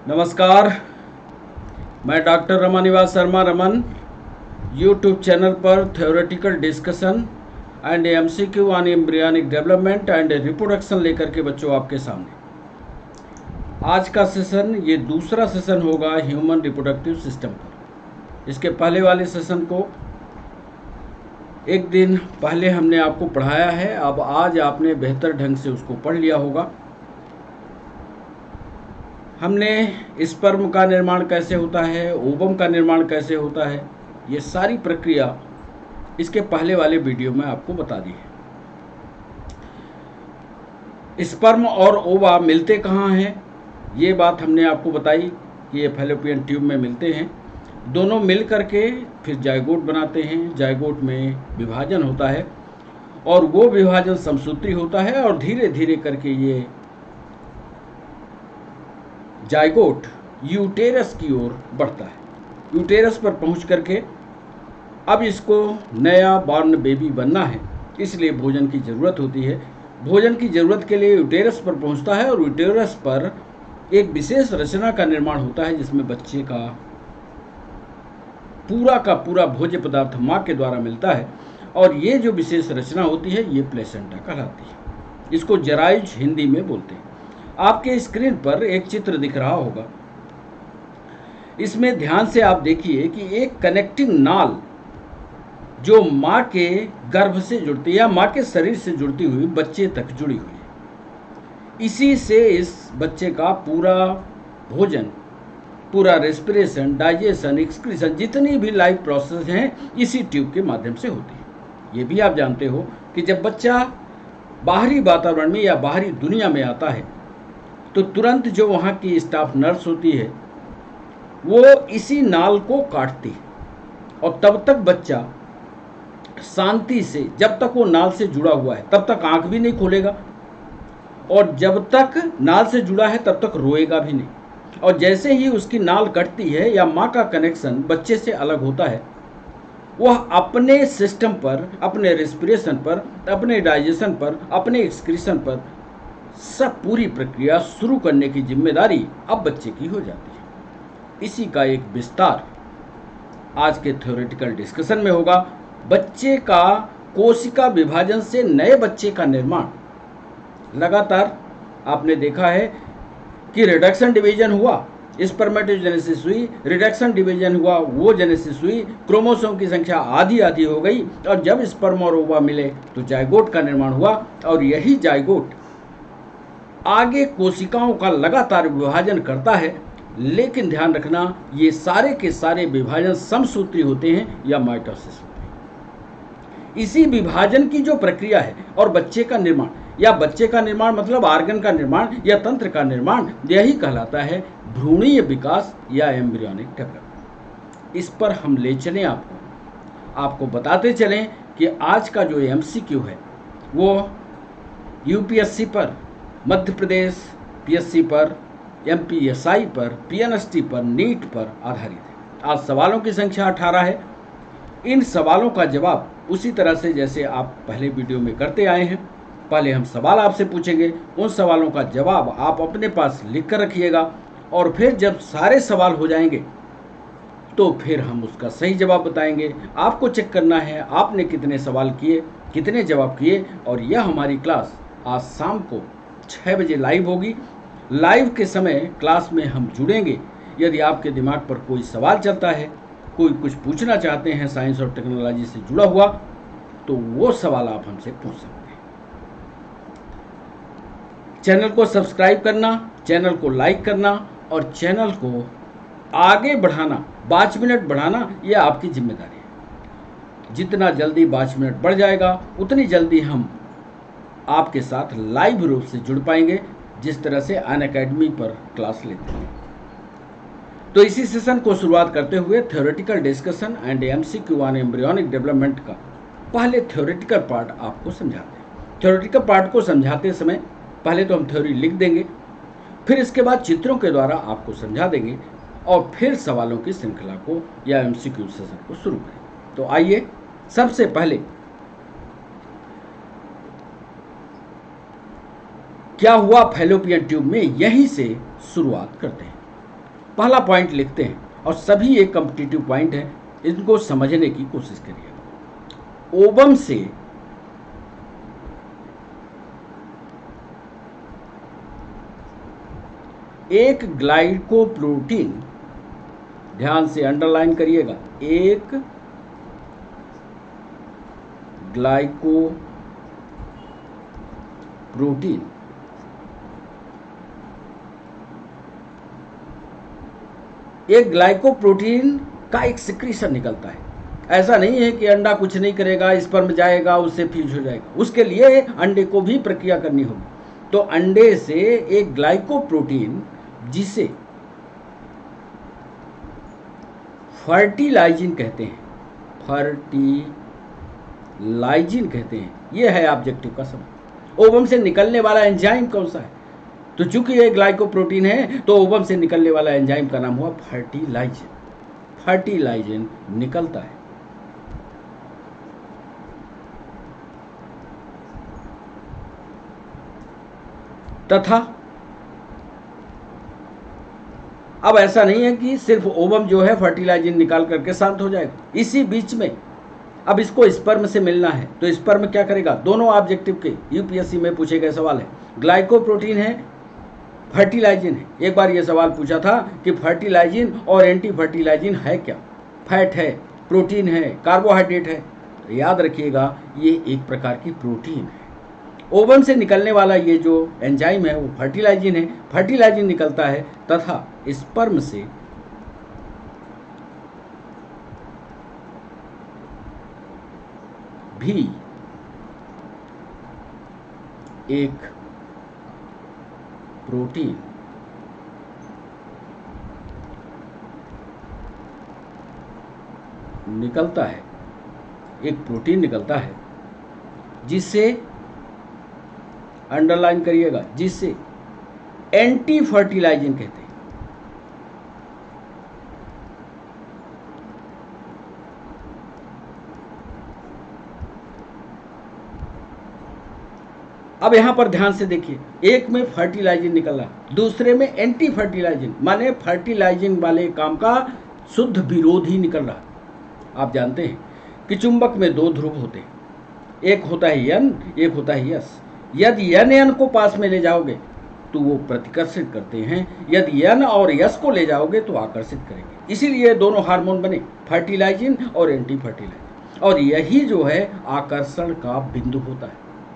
नमस्कार। मैं doctor Ramanivas Sharma Raman YouTube channel पर theoretical discussion and MCQ on embryonic development and reproduction लेकर के बच्चों आपके सामने आज का सेशन ये दूसरा सेशन होगा ह्यूमन रिप्रोडक्टिव सिस्टम पर। इसके पहले वाले सेशन को एक दिन पहले हमने आपको पढ़ाया है। अब आज आपने बेहतर ढंग से उसको पढ़ लिया होगा। हमने स्पर्म का निर्माण कैसे होता है, ओवम का निर्माण कैसे होता है, ये सारी प्रक्रिया इसके पहले वाले वीडियो में आपको बता दी है। स्पर्म और ओवा मिलते कहाँ हैं, ये बात हमने आपको बताई कि ये फैलोपियन ट्यूब में मिलते हैं। दोनों मिल करके फिर जायगोट बनाते हैं। जायगोट में विभाजन होता है और वो विभाजन समसूत्री होता है और धीरे धीरे करके ये जायगोट यूटेरस की ओर बढ़ता है। यूटेरस पर पहुंच करके अब इसको नया बॉर्न बेबी बनना है, इसलिए भोजन की ज़रूरत होती है। भोजन की ज़रूरत के लिए यूटेरस पर पहुंचता है और यूटेरस पर एक विशेष रचना का निर्माण होता है जिसमें बच्चे का पूरा भोज्य पदार्थ माँ के द्वारा मिलता है और ये जो विशेष रचना होती है ये प्लेसेंटा कहलाती है। इसको जरायुज हिंदी में बोलते हैं। आपके स्क्रीन पर एक चित्र दिख रहा होगा। इसमें ध्यान से आप देखिए कि एक कनेक्टिंग नाल जो माँ के गर्भ से जुड़ती है या माँ के शरीर से जुड़ती हुई बच्चे तक जुड़ी हुई है। इसी से इस बच्चे का पूरा भोजन, पूरा रेस्पिरेशन, डाइजेशन, एक्सक्रीशन, जितनी भी लाइफ प्रोसेस हैं इसी ट्यूब के माध्यम से होती है। ये भी आप जानते हो कि जब बच्चा बाहरी वातावरण में या बाहरी दुनिया में आता है तो तुरंत जो वहाँ की स्टाफ नर्स होती है वो इसी नाल को काटती है और तब तक बच्चा शांति से, जब तक वो नाल से जुड़ा हुआ है तब तक आंख भी नहीं खोलेगा और जब तक नाल से जुड़ा है तब तक रोएगा भी नहीं। और जैसे ही उसकी नाल कटती है या माँ का कनेक्शन बच्चे से अलग होता है, वह अपने सिस्टम पर, अपने रेस्पिरेशन पर, अपने डाइजेशन पर, अपने एक्सक्रीशन पर सब पूरी प्रक्रिया शुरू करने की जिम्मेदारी अब बच्चे की हो जाती है। इसी का एक विस्तार आज के थ्योरेटिकल डिस्कशन में होगा। बच्चे का कोशिका विभाजन से नए बच्चे का निर्माण। लगातार आपने देखा है कि रिडक्शन डिवीजन हुआ, स्पर्मेटोजेनेसिस हुई, रिडक्शन डिवीजन हुआ, वो जेनेसिस हुई, क्रोमोसोम की संख्या आधी आधी हो गई और जब स्पर्म और ओवा मिले तो जायगोट का निर्माण हुआ और यही जायगोट आगे कोशिकाओं का लगातार विभाजन करता है। लेकिन ध्यान रखना, ये सारे के सारे विभाजन समसूत्री होते हैं या माइटोसिस होते हैं। इसी विभाजन की जो प्रक्रिया है और बच्चे का निर्माण, या बच्चे का निर्माण मतलब आर्गन का निर्माण या तंत्र का निर्माण, यही कहलाता है भ्रूणीय विकास या एम्ब्रियोनिक डेवलपमेंट। इस पर हम ले चलें आपको बताते चलें कि आज का जो एमसीक्यू है वो यूपीएससी पर, मध्य प्रदेश पीएससी पर, एमपीएसआई पर, पीएनएसटी पर, नीट पर आधारित है। आज सवालों की संख्या 18 है। इन सवालों का जवाब उसी तरह से जैसे आप पहले वीडियो में करते आए हैं। पहले हम सवाल आपसे पूछेंगे, उन सवालों का जवाब आप अपने पास लिख कर रखिएगा और फिर जब सारे सवाल हो जाएंगे तो फिर हम उसका सही जवाब बताएंगे। आपको चेक करना है आपने कितने सवाल किए, कितने जवाब किए। और यह हमारी क्लास आज शाम को 6 बजे लाइव होगी। लाइव के समय क्लास में हम जुड़ेंगे। यदि आपके दिमाग पर कोई सवाल चलता है, कोई कुछ पूछना चाहते हैं साइंस और टेक्नोलॉजी से जुड़ा हुआ, तो वो सवाल आप हमसे पूछ सकते हैं। चैनल को सब्सक्राइब करना, चैनल को लाइक करना और चैनल को आगे बढ़ाना, 5 मिनट बढ़ाना, ये आपकी जिम्मेदारी है। जितना जल्दी 5 मिनट बढ़ जाएगा उतनी जल्दी हम आपके साथ लाइव रूप से जुड़ पाएंगे, जिस तरह से अनअकैडमी पर क्लास लेते हैं। तो इसी सेशन को शुरुआत करते हुए theoretical discussion and MCQ on embryonic development का पहले थ्योरेटिकल पार्ट आपको समझाते हैं। थ्योरेटिकल पार्ट को समझाते समय पहले तो हम थ्योरी लिख देंगे, फिर इसके बाद चित्रों के द्वारा आपको समझा देंगे और फिर सवालों की श्रृंखला को या एमसीक्यू सेशन को शुरू करें। तो आइए सबसे पहले क्या हुआ फैलोपियन ट्यूब में, यहीं से शुरुआत करते हैं। पहला पॉइंट लिखते हैं और सभी एक कॉम्पिटिटिव पॉइंट है, इनको समझने की कोशिश करिए। ओवम से एक ग्लाइकोप्रोटीन, ध्यान से अंडरलाइन करिएगा, एक ग्लाइकोप्रोटीन एक ग्लाइकोप्रोटीन का एक सिक्रीशन निकलता है। ऐसा नहीं है कि अंडा कुछ नहीं करेगा, स्पर्म जाएगा, उससे फ्यूज हो जाएगा, उसके लिए अंडे को भी प्रक्रिया करनी होगी। तो अंडे से एक ग्लाइकोप्रोटीन, जिसे फर्टिलाइजिन कहते हैं, फर्टिलाइजिन कहते हैं, ये है ऑब्जेक्टिव का शब्द। ओवम से निकलने वाला एंजाइम कौन सा है? तो चूंकि ये ग्लाइकोप्रोटीन है तो ओवम से निकलने वाला एंजाइम का नाम हुआ फर्टिलाइजिन। फर्टिलाइजिन निकलता है। तथा अब ऐसा नहीं है कि सिर्फ ओवम जो है फर्टिलाइजिन निकाल करके शांत हो जाएगा, इसी बीच में अब इसको स्पर्म से मिलना है। तो स्पर्म क्या करेगा? दोनों ऑब्जेक्टिव के यूपीएससी में पूछे गए सवाल है, ग्लाइकोप्रोटीन है, फर्टिलाइजिन है। एक बार ये सवाल पूछा था कि फर्टिलाइजिन और एंटी फर्टिलाइजिन है क्या? फैट है, प्रोटीन है, कार्बोहाइड्रेट है। तो याद रखिएगा ये एक प्रकार की प्रोटीन है। ओवम से निकलने वाला ये जो एंजाइम है वो फर्टिलाइजिन है। फर्टिलाइजिन निकलता है तथा स्पर्म से भी एक प्रोटीन निकलता है, एक प्रोटीन निकलता है जिसे अंडरलाइन करिएगा, जिसे एंटी फर्टिलाइजिन कहते हैं। अब यहां पर ध्यान से देखिए, एक में फर्टिलाइजिन निकला, दूसरे में एंटी फर्टिलाइजिन, माने फर्टिलाइजिन वाले काम का शुद्ध विरोधी निकल रहा। आप जानते हैं कि चुंबक में दो ध्रुव होते हैं, एक होता है यन, एक होता है यस। यदि यन को पास में ले जाओगे तो वो प्रतिकर्षित करते हैं, यदि यन और यस को ले जाओगे तो आकर्षित करेंगे। इसीलिए दोनों हार्मोन बने, फर्टिलाइजिन और एंटी फर्टिलाइजिन, और यही जो है आकर्षण का बिंदु होता है,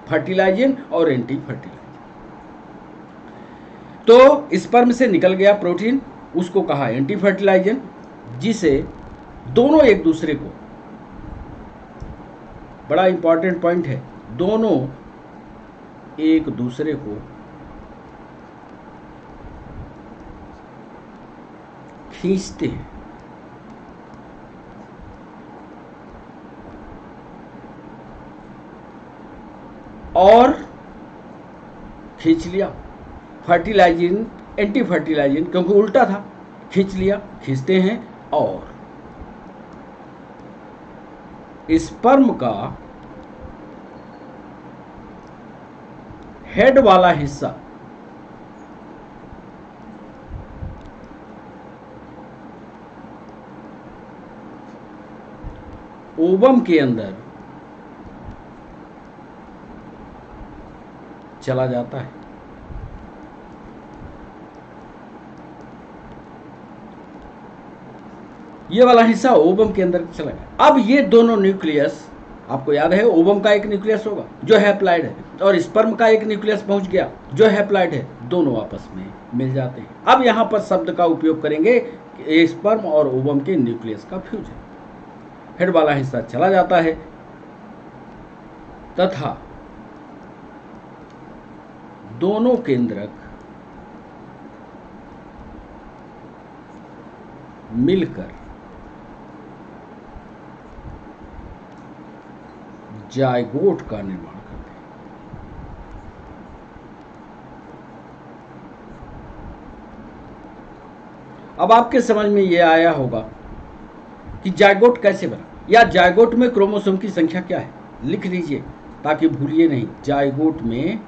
फर्टिलाइजिन और एंटी फर्टिलाइजिन। तो स्पर्म से निकल गया प्रोटीन, उसको कहा एंटी फर्टिलाइजिन, जिसे दोनों एक दूसरे को, बड़ा इंपॉर्टेंट पॉइंट है, दोनों एक दूसरे को खींचते हैं। और खींच लिया फर्टिलाइजिन एंटी फर्टिलाइजिन, क्योंकि उल्टा था, खींच लिया, खींचते हैं। और स्पर्म का हेड वाला हिस्सा ओवम के अंदर चला जाता है। ये वाला हिस्सा ओवम के अंदर चला गया। अब ये दोनों न्यूक्लियस, आपको याद है ओवम का एक न्यूक्लियस होगा जो हैप्लॉइड है, और स्पर्म का एक न्यूक्लियस पहुंच गया जो हैप्लॉइड है, दोनों आपस में मिल जाते हैं। अब यहां पर शब्द का उपयोग करेंगे कि स्पर्म और ओवम के न्यूक्लियस का फ्यूजन। हेड वाला हिस्सा चला जाता है तथा दोनों केंद्रक मिलकर जायगोट का निर्माण करते हैं। अब आपके समझ में यह आया होगा कि जायगोट कैसे बना, या जायगोट में क्रोमोसोम की संख्या क्या है, लिख लीजिए ताकि भूलिए नहीं। जायगोट में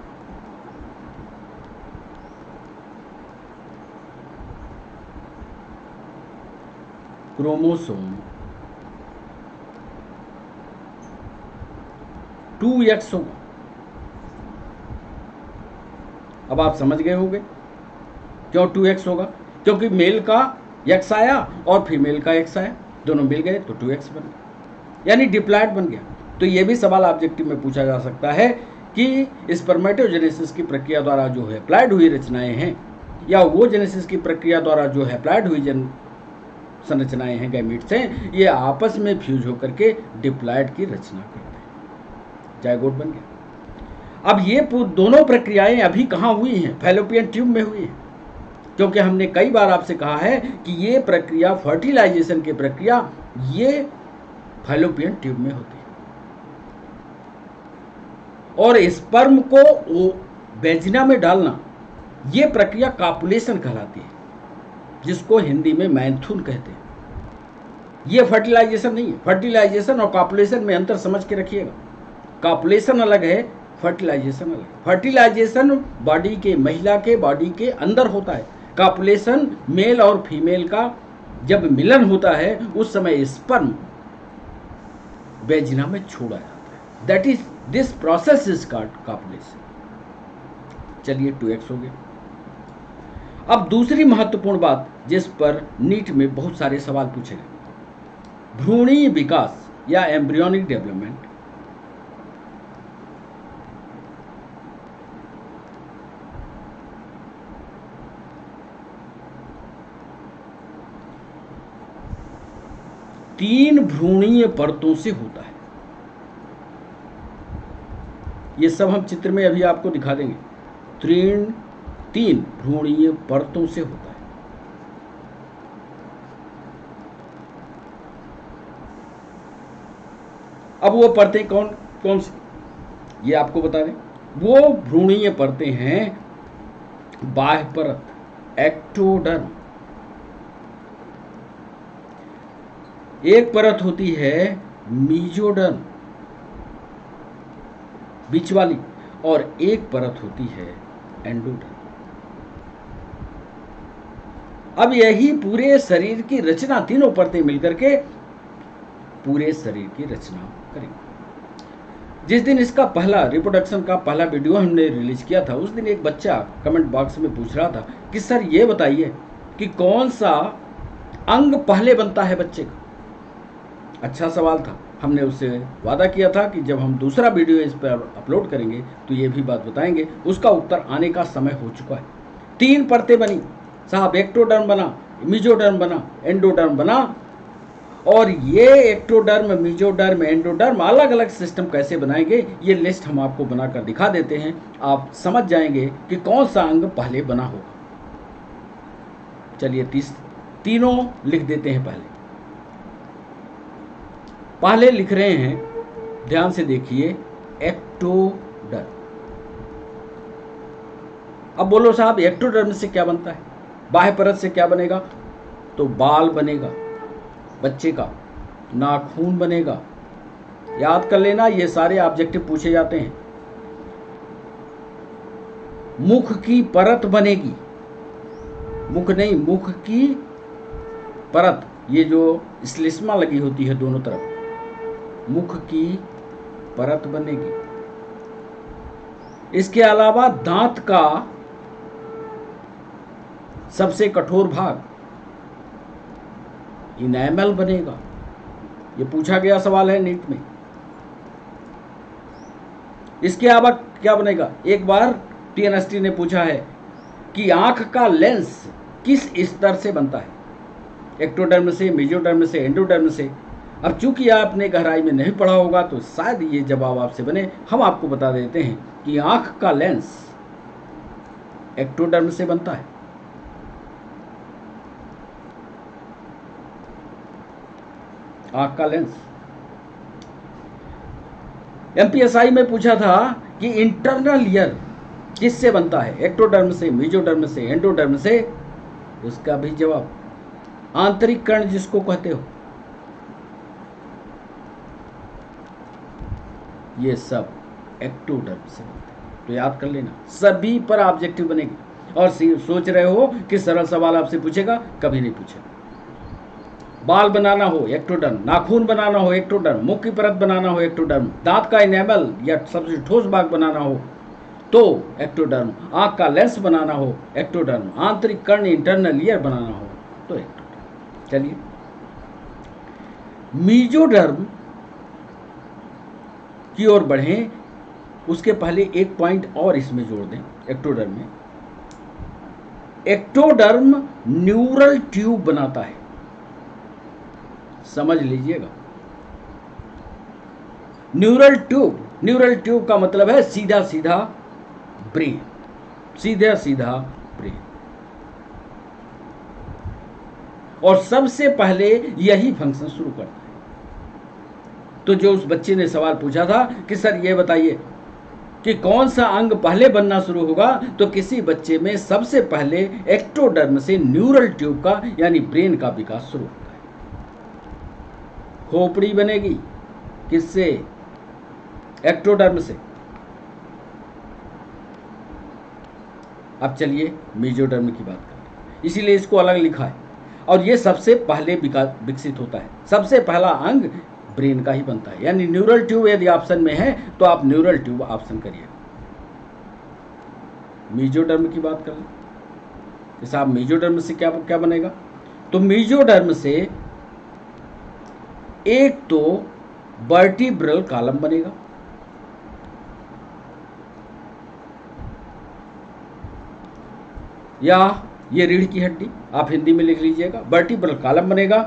क्रोमोसोम 2x होगा। अब आप समझ गए होंगे क्यों 2x होगा, क्योंकि मेल का x आया और फीमेल का x आया, दोनों मिल गए तो 2x बन गया, यानी डिप्लॉयड बन गया। तो ये भी सवाल ऑब्जेक्टिव में पूछा जा सकता है कि स्पर्मेटोजेनेसिस की प्रक्रिया द्वारा जो है अप्लाइड हुई रचनाएं हैं, या वो जेनेसिस की प्रक्रिया द्वारा जो है अप्लाइड हुई संरचनाएं हैं, गैमीट्स हैं, ये आपस में फ्यूज होकर के डिप्लॉयड की रचना करते हैं, जायगोट बन गया। अब ये दोनों प्रक्रियाएं अभी कहाँ हुई हैं? फैलोपियन ट्यूब में हुई हैं, क्योंकि हमने कई बार आपसे कहा है कि ये प्रक्रिया, फर्टिलाइजेशन की प्रक्रिया, ये फैलोपियन ट्यूब में होती है। और स्पर्म को वेजिना में डालना, ये प्रक्रिया कापुलेशन कहलाती है, जिसको हिंदी में मैथुन कहते हैं। ये फर्टिलाइजेशन नहीं है। फर्टिलाइजेशन और कापुलेशन में अंतर समझ के रखिएगा। कापुलेशन अलग है, फर्टिलाइजेशन अलग है। फर्टिलाइजेशन बॉडी के, महिला के बॉडी के अंदर होता है। कापुलेशन मेल और फीमेल का जब मिलन होता है उस समय स्पर्म वेजिना में छोड़ा जाता है। That is this process is called कापुलेशन। चलिए 2x हो गया। अब दूसरी महत्वपूर्ण बात जिस पर नीट में बहुत सारे सवाल पूछे गए, भ्रूणीय विकास या एम्ब्रियोनिक डेवलपमेंट। तीन भ्रूणीय परतों से होता है। ये सब हम चित्र में अभी आपको दिखा देंगे। तीन भ्रूणीय परतों से होता है। अब वो परतें कौन कौन सी, ये आपको बता दें। वो भ्रूणीय परतें हैं बाह्य परत, एक्टोडर्म। एक परत होती है मीजोडर्म, बीच वाली, और एक परत होती है एंडोडर्म। अब यही पूरे शरीर की रचना, तीनों परतें मिलकर के पूरे शरीर की रचना करेंगे। जिस दिन इसका पहला रिप्रोडक्शन का पहला वीडियो हमने रिलीज किया था, उस दिन एक बच्चा कमेंट बॉक्स में पूछ रहा था कि सर ये बताइए कि कौन सा अंग पहले बनता है बच्चे का। अच्छा सवाल था। हमने उससे वादा किया था कि जब हम दूसरा वीडियो इस पर अपलोड करेंगे तो ये भी बात बताएंगे। उसका उत्तर आने का समय हो चुका है। तीन परतें बनी साहब, एक्टोडर्म बना, मीजोडर्म बना, एंडोडर्म बना। और ये एक्टोडर्म, मीजोडर्म, एंडोडर्म अलग अलग सिस्टम कैसे बनाएंगे, ये लिस्ट हम आपको बनाकर दिखा देते हैं। आप समझ जाएंगे कि कौन सा अंग पहले बना होगा। चलिए तीनों लिख देते हैं। पहले लिख रहे हैं, ध्यान से देखिए, एक्टोडर्म। अब बोलो साहब एक्टोडर्म से क्या बनता है, बाह्य परत से क्या बनेगा? तो बाल बनेगा बच्चे का, नाखून बनेगा। याद कर लेना, ये सारे ऑब्जेक्टिव पूछे जाते हैं। मुख की परत बनेगी, मुख नहीं, मुख की परत, ये जो श्लेष्मा लगी होती है दोनों तरफ, मुख की परत बनेगी। इसके अलावा दांत का सबसे कठोर भाग, इनेमल बनेगा। ये पूछा गया सवाल है नीट में। इसके अलावा क्या बनेगा? एक बार टीएनएसटी ने पूछा है कि आंख का लेंस किस स्तर से बनता है, एक्टोडर्म से, मेजोडर्म से, एंडोडर्म से। अब चूंकि आपने गहराई में नहीं पढ़ा होगा तो शायद ये जवाब आपसे बने। हम आपको बता देते हैं कि आंख का लेंस एक्टोडर्म से बनता है। आंख का लेंस एमपीएसआई में पूछा था कि इंटरनल ईयर किससे बनता है, एक्टोडर्म से, मेजोडर्म से, एंडोडर्म से। उसका भी जवाब आंतरिक कर्ण जिसको कहते हो, ये सब एक्टोडर्म से बनता है। तो याद कर लेना, सभी पर ऑब्जेक्टिव बनेगी। और सोच रहे हो कि सरल सवाल आपसे पूछेगा, कभी नहीं पूछेगा। बाल बनाना हो एक्टोडर्म, नाखून बनाना हो एक्टोडर्म, मुख की परत बनाना हो एक्टोडर्म, दांत का इनेमल या सबसे ठोस भाग बनाना हो तो एक्टोडर्म, आंख का लेंस बनाना हो एक्टोडर्म, आंतरिक कर्ण इंटरनल ईयर बनाना हो तो एक्टोडर्म। चलिए, मीजोडर्म की ओर बढ़ें उसके पहले एक पॉइंट और इसमें जोड़ दें। एक्टोडर्म में एक्टोडर्म न्यूरल ट्यूब बनाता है, समझ लीजिएगा। न्यूरल ट्यूब का मतलब है सीधा सीधा ब्रेन, सीधा सीधा ब्रेन। और सबसे पहले यही फंक्शन शुरू करता है। तो जो उस बच्चे ने सवाल पूछा था कि सर ये बताइए कि कौन सा अंग पहले बनना शुरू होगा, तो किसी बच्चे में सबसे पहले एक्टोडर्म से न्यूरल ट्यूब का यानी ब्रेन का विकास शुरू होता है। खोपड़ी बनेगी किससे? एक्टोडर्म से। अब चलिए मेजोडर्म की बात करें, इसीलिए इसको अलग लिखा है। और ये सबसे पहले विकसित होता है, सबसे पहला अंग ब्रेन का ही बनता है, यानी न्यूरल ट्यूब यदि ऑप्शन में है तो आप न्यूरल ट्यूब ऑप्शन करिए। मेजोडर्म की बात करें कि साहब मेजोडर्म से क्या क्या बनेगा, तो मेजोडर्म से एक तो वर्टिब्रल कॉलम बनेगा, या ये रीढ़ की हड्डी, आप हिंदी में लिख लीजिएगा, वर्टिब्रल कॉलम बनेगा,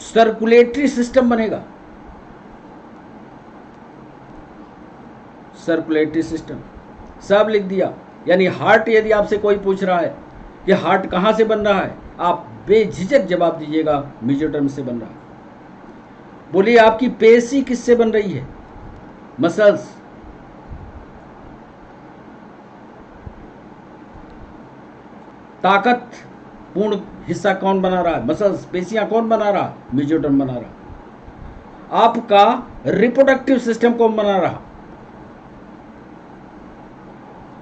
सर्कुलेटरी सिस्टम बनेगा, सर्कुलेटरी सिस्टम सब लिख दिया। यानी हार्ट, यदि आपसे कोई पूछ रहा है कि हार्ट कहां से बन रहा है, आप बेझिझक जवाब दीजिएगा मेजोडर्म से बन रहा है। बोलिए आपकी पेशी किससे बन रही है? मसल्स। ताकत पूर्ण हिस्सा कौन बना रहा है? मसल्स। पेशियां कौन बना रहा? मेजोडर्म बना रहा। आपका रिप्रोडक्टिव सिस्टम कौन बना रहा?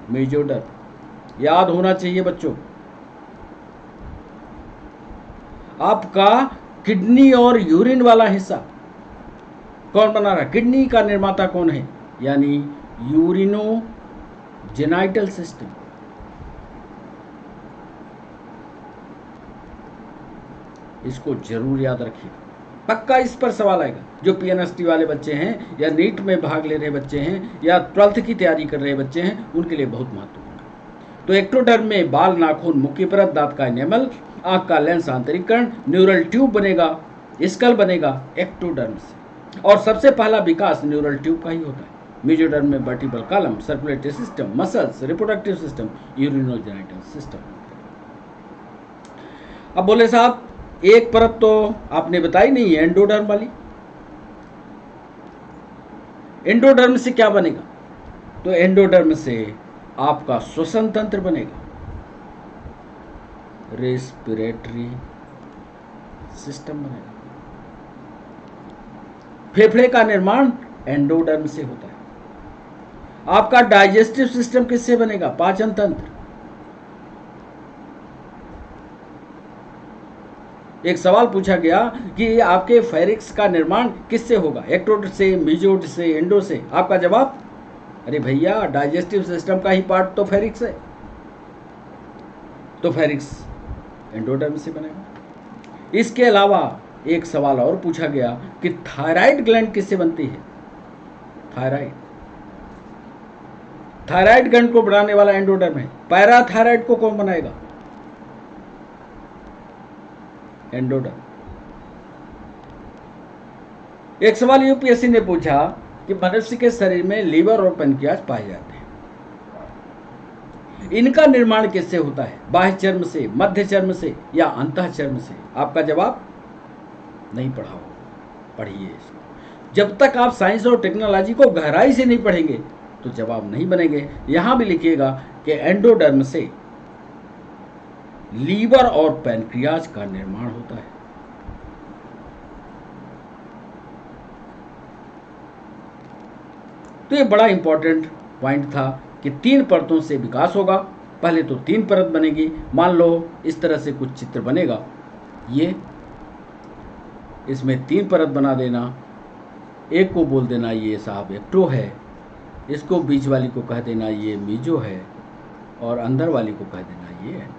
मेजोडर्म। याद होना चाहिए बच्चों। आपका किडनी और यूरिन वाला हिस्सा कौन बना रहा है? किडनी का निर्माता कौन है? यानी यूरिनो जेनाइटल सिस्टम। इसको जरूर याद रखिए, पक्का इस पर सवाल आएगा। जो पीएनएसटी वाले बच्चे हैं या नीट में भाग ले रहे बच्चे हैं या 12th की तैयारी कर रहे बच्चे हैं, उनके लिए बहुत महत्वपूर्ण है। तो एक्टोडर्म में बाल, नाखून, मुख की परत, दांत का एनेमल, आंख का लेंस, आंतरिक कर्ण, न्यूरल ट्यूब बनेगा, स्कल बनेगा एक्टोडर्म से। और सबसे पहला विकास न्यूरल ट्यूब का ही होता है। मेजोडर्म में vertebral column, circulatory system, muscles, reproductive system, urinogenital system. अब बोले साहब एक परत तो आपने बताई नहीं है, एंडोडर्म वाली। एंडोडर्म से क्या बनेगा? तो एंडोडर्म से आपका श्वसन तंत्र बनेगा, रेस्पिरेटरी सिस्टम बनेगा। फेफड़े का निर्माण एंडोडर्म से होता है। आपका डाइजेस्टिव सिस्टम किससे बनेगा? पाचन तंत्र। एक सवाल पूछा गया कि आपके फेरिक्स का निर्माण किससे होगा? एक्टोड से, मेजोड से, एंडो से? आपका जवाब, अरे भैया डाइजेस्टिव सिस्टम का ही पार्ट तो फेरिक्स है, तो फेरिक्स एंडोडर्म से बनेगा। इसके अलावा एक सवाल और पूछा गया कि थायराइड ग्लैंड किससे बनती है? थायराइड ग्लैंड को बनाने वाला एंडोडर्म है। पैराथायराइड को कौन बनाएगा? एंडोडर्म। एक सवाल यूपीएससी ने पूछा कि मनुष्य के शरीर में लीवर और पैनक्रियाज पाए जाते हैं, इनका निर्माण किससे होता है? बाह्य चर्म से, मध्य चर्म से या अंतः चर्म से? आपका जवाब नहीं पढ़ा हो, पढ़िए इसको। जब तक आप साइंस और टेक्नोलॉजी को गहराई से नहीं पढ़ेंगे तो जवाब नहीं बनेंगे। यहां भी लिखिएगा कि एंडोडर्म से लीवर और पैनक्रियाज का निर्माण होता है। तो ये बड़ा इंपॉर्टेंट पॉइंट था कि 3 परतों से विकास होगा। पहले तो 3 परत बनेगी। मान लो इस तरह से कुछ चित्र बनेगा ये इसमें 3 परत बना देना, एक को बोल देना ये साहब एक्टो है, इसको बीच वाली को कह देना ये मीजो है, और अंदर वाली को कह देना ये एंडो।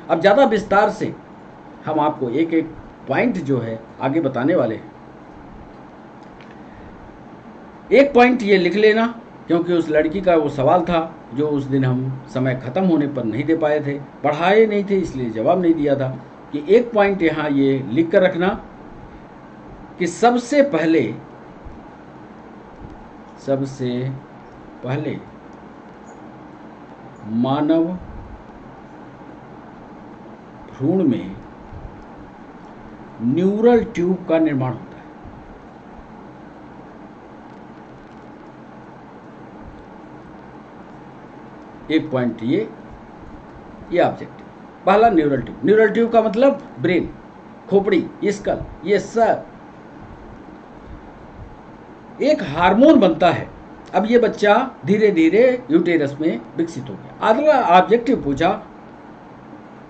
अब ज़्यादा विस्तार से हम आपको एक एक पॉइंट जो है आगे बताने वाले हैं। एक पॉइंट ये लिख लेना, क्योंकि उस लड़की का वो सवाल था जो उस दिन हम समय ख़त्म होने पर नहीं दे पाए थे, पढ़ाए नहीं थे इसलिए जवाब नहीं दिया था, कि एक पॉइंट यहाँ ये लिख कर रखना कि सबसे पहले मानव भ्रूण में न्यूरल ट्यूब का निर्माण होता है। एक पॉइंट ये ऑब्जेक्टिव। पहला न्यूरल ट्यूब। न्यूरल ट्यूब का मतलब ब्रेन, खोपड़ी, स्कल, ये सब। एक हार्मोन बनता है। अब ये बच्चा धीरे धीरे यूटेरस में विकसित हो गया। अगला ऑब्जेक्टिव पूछा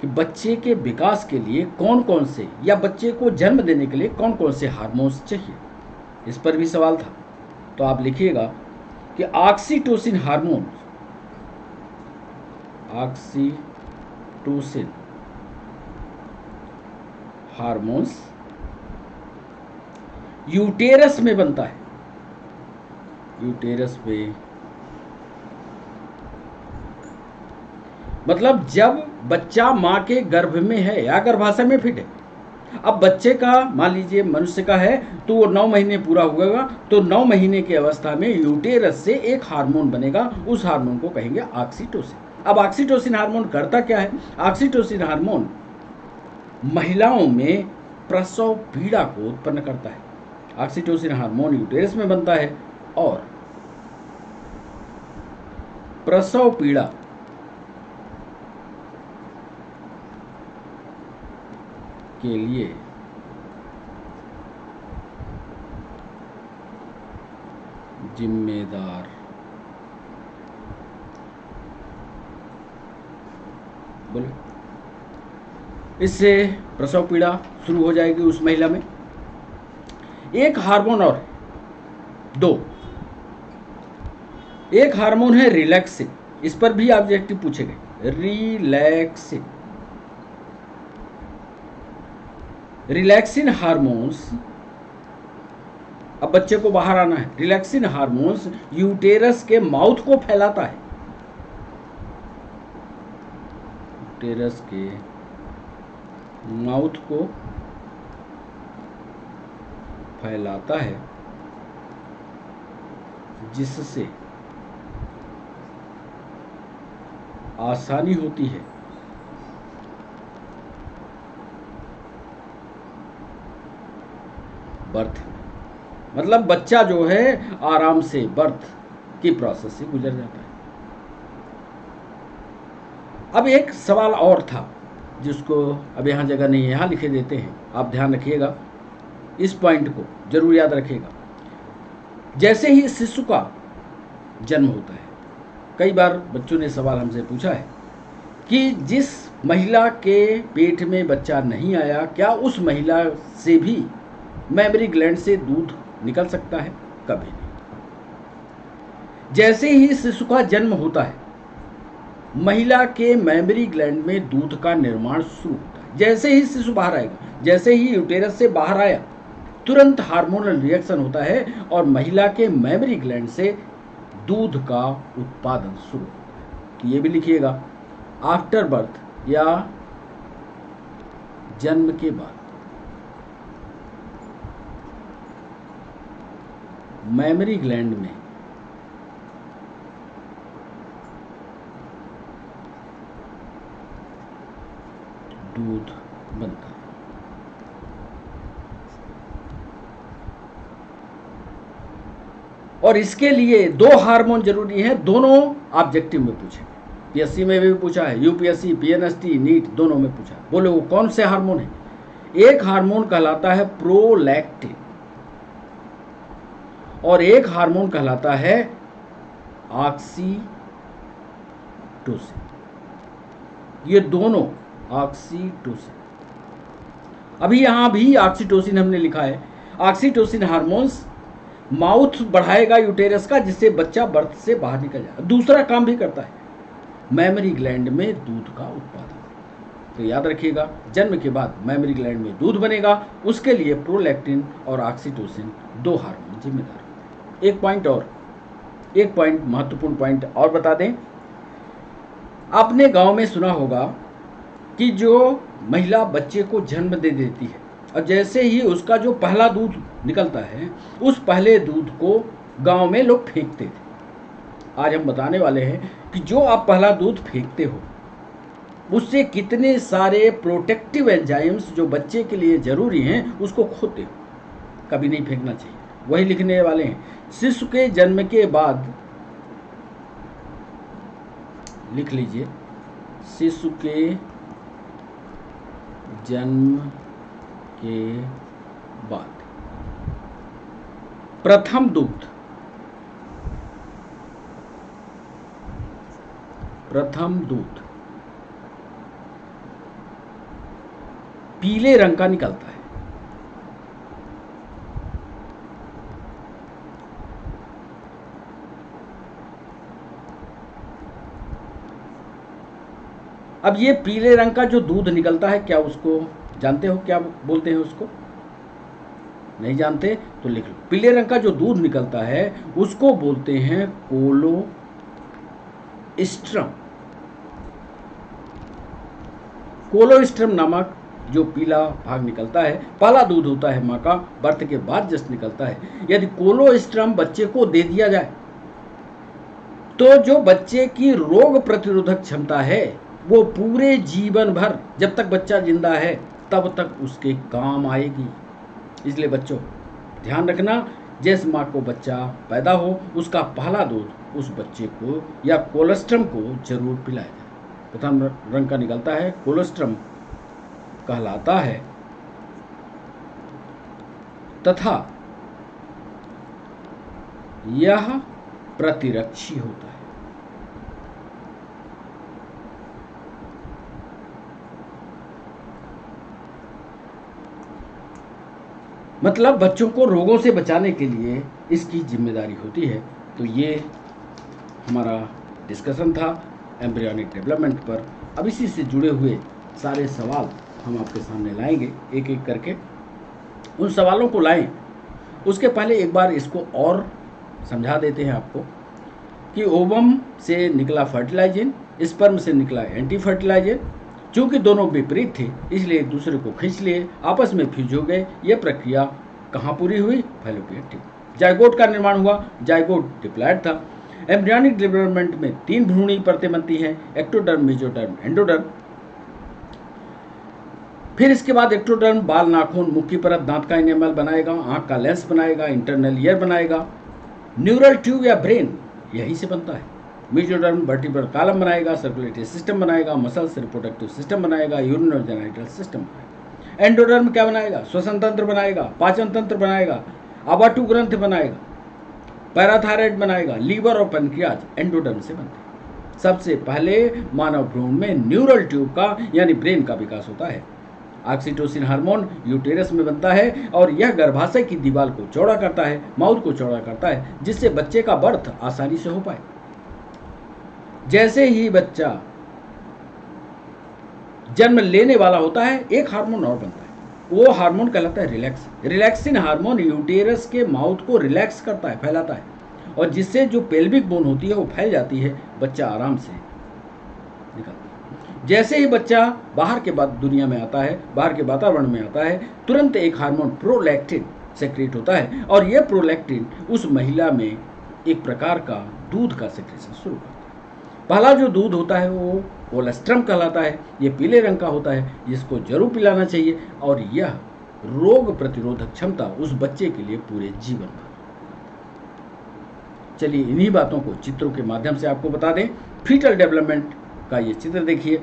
कि बच्चे के विकास के लिए कौन कौन से, या बच्चे को जन्म देने के लिए कौन कौन से हार्मोन्स चाहिए, इस पर भी सवाल था। तो आप लिखिएगा कि ऑक्सीटोसिन हार्मोन्स यूटेरस में बनता है। यूटेरस में मतलब जब बच्चा मां के गर्भ में है या गर्भाशय में फिट है। अब बच्चे का मान लीजिए मनुष्य का है तो वो 9 महीने पूरा होगा, तो 9 महीने की अवस्था में यूटेरस से एक हार्मोन बनेगा, उस हार्मोन को कहेंगे ऑक्सीटोसिन। अब ऑक्सीटोसिन हार्मोन करता क्या है? ऑक्सीटोसिन हार्मोन महिलाओं में प्रसव पीड़ा को उत्पन्न करता है। ऑक्सीटोसिन हार्मोन यूटेरस में बनता है और प्रसव पीड़ा के लिए जिम्मेदार बोले, इससे प्रसव पीड़ा शुरू हो जाएगी उस महिला में। एक हार्मोन और दो, एक हार्मोन है रिलैक्सिन, इस पर भी ऑब्जेक्टिव पूछे गए। रिलैक्सिन हार्मोन्स, अब बच्चे को बाहर आना है। रिलैक्सिन हार्मोन्स यूटेरस के माउथ को फैलाता है, यूटेरस के माउथ को फैलाता है, जिससे आसानी होती है बर्थ। मतलब बच्चा जो है आराम से बर्थ की प्रोसेस से गुजर जाता है। अब एक सवाल और था जिसको अब यहाँ जगह नहीं है, यहाँ लिखे देते हैं, आप ध्यान रखिएगा, इस पॉइंट को जरूर याद रखिएगा। जैसे ही शिशु का जन्म होता है, कई बार बच्चों ने सवाल हमसे पूछा है कि जिस महिला के पेट में बच्चा नहीं आया, क्या उस महिला से भी मेमरी ग्लैंड से दूध निकल सकता है? कभी नहीं। जैसे ही शिशु का जन्म होता है, महिला के मेमरी ग्लैंड में दूध का निर्माण शुरू होता है। जैसे ही शिशु बाहर आएगा, जैसे ही यूटेरस से बाहर आया, तुरंत हार्मोनल रिएक्शन होता है और महिला के मेमरी ग्लैंड से दूध का उत्पादन शुरू होता है। ये भी लिखिएगा, आफ्टर बर्थ या जन्म के बाद मेमरी ग्लैंड में दूध बनता है। और इसके लिए 2 हार्मोन जरूरी हैं, दोनों ऑब्जेक्टिव में पूछे, पीएससी में भी पूछा है, यूपीएससी, पीएनएसटी, नीट दोनों में पूछा है। बोले वो कौन से हार्मोन है? एक हार्मोन कहलाता है प्रोलैक्टिन और एक हार्मोन कहलाता है ऑक्सीटोसिन। ये दोनों ऑक्सीटोसिन अभी यहाँ भी ऑक्सीटोसिन हमने लिखा है। ऑक्सीटोसिन हार्मोन्स माउथ बढ़ाएगा यूटेरस का, जिससे बच्चा बर्थ से बाहर निकल जाए। दूसरा काम भी करता है, मैमरी ग्लैंड में दूध का उत्पादन। तो याद रखिएगा, जन्म के बाद मैमरी ग्लैंड में दूध बनेगा, उसके लिए प्रोलैक्टिन और ऑक्सीटोसिन 2 हार्मोन जिम्मेदार। एक पॉइंट महत्वपूर्ण पॉइंट और बता दें, आपने गांव में सुना होगा कि जो महिला बच्चे को जन्म दे देती है और जैसे ही उसका जो पहला दूध निकलता है, उस पहले दूध को गांव में लोग फेंकते थे। आज हम बताने वाले हैं कि जो आप पहला दूध फेंकते हो, उससे कितने सारे प्रोटेक्टिव एंजाइम्स जो बच्चे के लिए जरूरी हैं, उसको खोते हो। कभी नहीं फेंकना चाहिए। वही लिखने वाले हैं, शिशु के जन्म के बाद, लिख लीजिए, शिशु के जन्म के बाद प्रथम दूध पीले रंग का निकलता है। अब ये पीले रंग का जो दूध निकलता है, क्या उसको जानते हो, क्या बोलते हैं उसको? नहीं जानते तो लिख लो। पीले रंग का जो दूध निकलता है उसको बोलते हैं कोलोस्ट्रम। कोलोस्ट्रम नामक जो पीला भाग निकलता है, पहला दूध होता है माँ का, बर्थ के बाद जस्ट निकलता है। यदि कोलोस्ट्रम बच्चे को दे दिया जाए तो जो बच्चे की रोग प्रतिरोधक क्षमता है वो पूरे जीवन भर, जब तक बच्चा जिंदा है तब तक उसके काम आएगी। इसलिए बच्चों ध्यान रखना, जिस माँ को बच्चा पैदा हो उसका पहला दूध उस बच्चे को या कोलोस्ट्रम को जरूर पिलाया जाए। प्रथम रंग का निकलता है, कोलोस्ट्रम कहलाता है, तथा यह प्रतिरक्षी होता है। मतलब बच्चों को रोगों से बचाने के लिए इसकी जिम्मेदारी होती है। तो ये हमारा डिस्कशन था एम्ब्रियोनिक डेवलपमेंट पर। अब इसी से जुड़े हुए सारे सवाल हम आपके सामने लाएंगे एक एक करके। उन सवालों को लाएं उसके पहले एक बार इसको और समझा देते हैं आपको कि ओवम से निकला फर्टिलाइजन, स्पर्म से निकला एंटी फर्टिलाइजन। चूंकि दोनों विपरीत थे इसलिए एक दूसरे को खींच लिए, आपस में फ्यूज हो गए। यह प्रक्रिया कहाँ पूरी हुई? Fallopian tube. जाइगोट का निर्माण हुआ, जाइगोट डिप्लॉयड था। एम्ब्रियोनिक डेवलपमेंट में 3 भ्रूणी परतें बनती हैं, एक्टोडर्म, मेसोडर्म, एंडोडर्म। फिर इसके बाद एक्टोडर्म बाल, नाखून, मुख की परत, दांत का इनेमल बनाएगा, आंख का लेंस बनाएगा, इंटरनल ईयर बनाएगा। न्यूरल ट्यूब या ब्रेन यहीं से बनता है। मेसोडर्म वर्टिब्रल कॉलम बनाएगा, सर्कुलेटरी सिस्टम बनाएगा, मसल्स, रिप्रोडक्टिव सिस्टम बनाएगा, यूरिनरी जेनिटल सिस्टम बनाएगा। एंडोडर्म क्या बनाएगा? श्वसन तंत्र बनाएगा, पाचन तंत्र बनाएगा, आवाटू ग्रंथ बनाएगा, पैराथायराइड बनाएगा, लीवर और पैनक्रियाज एंडोडर्म से बनते हैं। सबसे पहले मानव भ्रूण में न्यूरल ट्यूब का यानी ब्रेन का विकास होता है। ऑक्सीटोसिन हार्मोन यूटेरस में बनता है और यह गर्भाशय की दीवार को चौड़ा करता है, माउथ को चौड़ा करता है, जिससे बच्चे का बर्थ आसानी से हो पाए। जैसे ही बच्चा जन्म लेने वाला होता है एक हार्मोन और बनता है, वो हार्मोन कहलाता है रिलैक्सिन हार्मोन यूटेरस के माउथ को रिलैक्स करता है, फैलाता है, और जिससे जो पेल्विक बोन होती है वो फैल जाती है, बच्चा आराम से निकलता है। जैसे ही बच्चा बाहर के बाद दुनिया में आता है, बाहर के वातावरण में आता है, तुरंत एक हार्मोन प्रोलैक्टिन सेक्रेट होता है और यह प्रोलैक्टिन उस महिला में एक प्रकार का दूध का सेक्रेशन शुरू करता है। पहला जो दूध होता है वो कोलोस्ट्रम कहलाता है। ये पीले रंग का होता है, जिसको जरूर पिलाना चाहिए और यह रोग प्रतिरोधक क्षमता उस बच्चे के लिए पूरे जीवन भर। चलिए इन्हीं बातों को चित्रों के माध्यम से आपको बता दें। फीटल डेवलपमेंट का ये चित्र देखिए।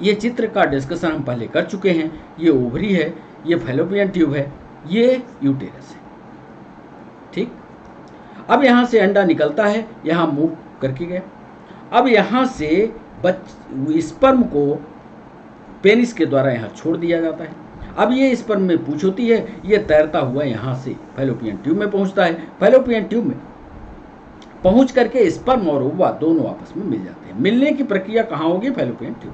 ये चित्र का डिस्कशन हम पहले कर चुके हैं। ये ओवरी है, ये फैलोपियन ट्यूब है, ये यूटेरस है। ठीक, अब यहाँ से अंडा निकलता है, यहाँ मूव करके गया। अब यहाँ से स्पर्म को पेनिस के द्वारा यहाँ छोड़ दिया जाता है। अब ये स्पर्म में पूंछ होती है, ये तैरता हुआ यहाँ से फैलोपियन ट्यूब में पहुँचता है। फैलोपियन ट्यूब में पहुँच करके स्पर्म और ओवा दोनों आपस में मिल जाते हैं। मिलने की प्रक्रिया कहाँ होगी? Fallopian tube.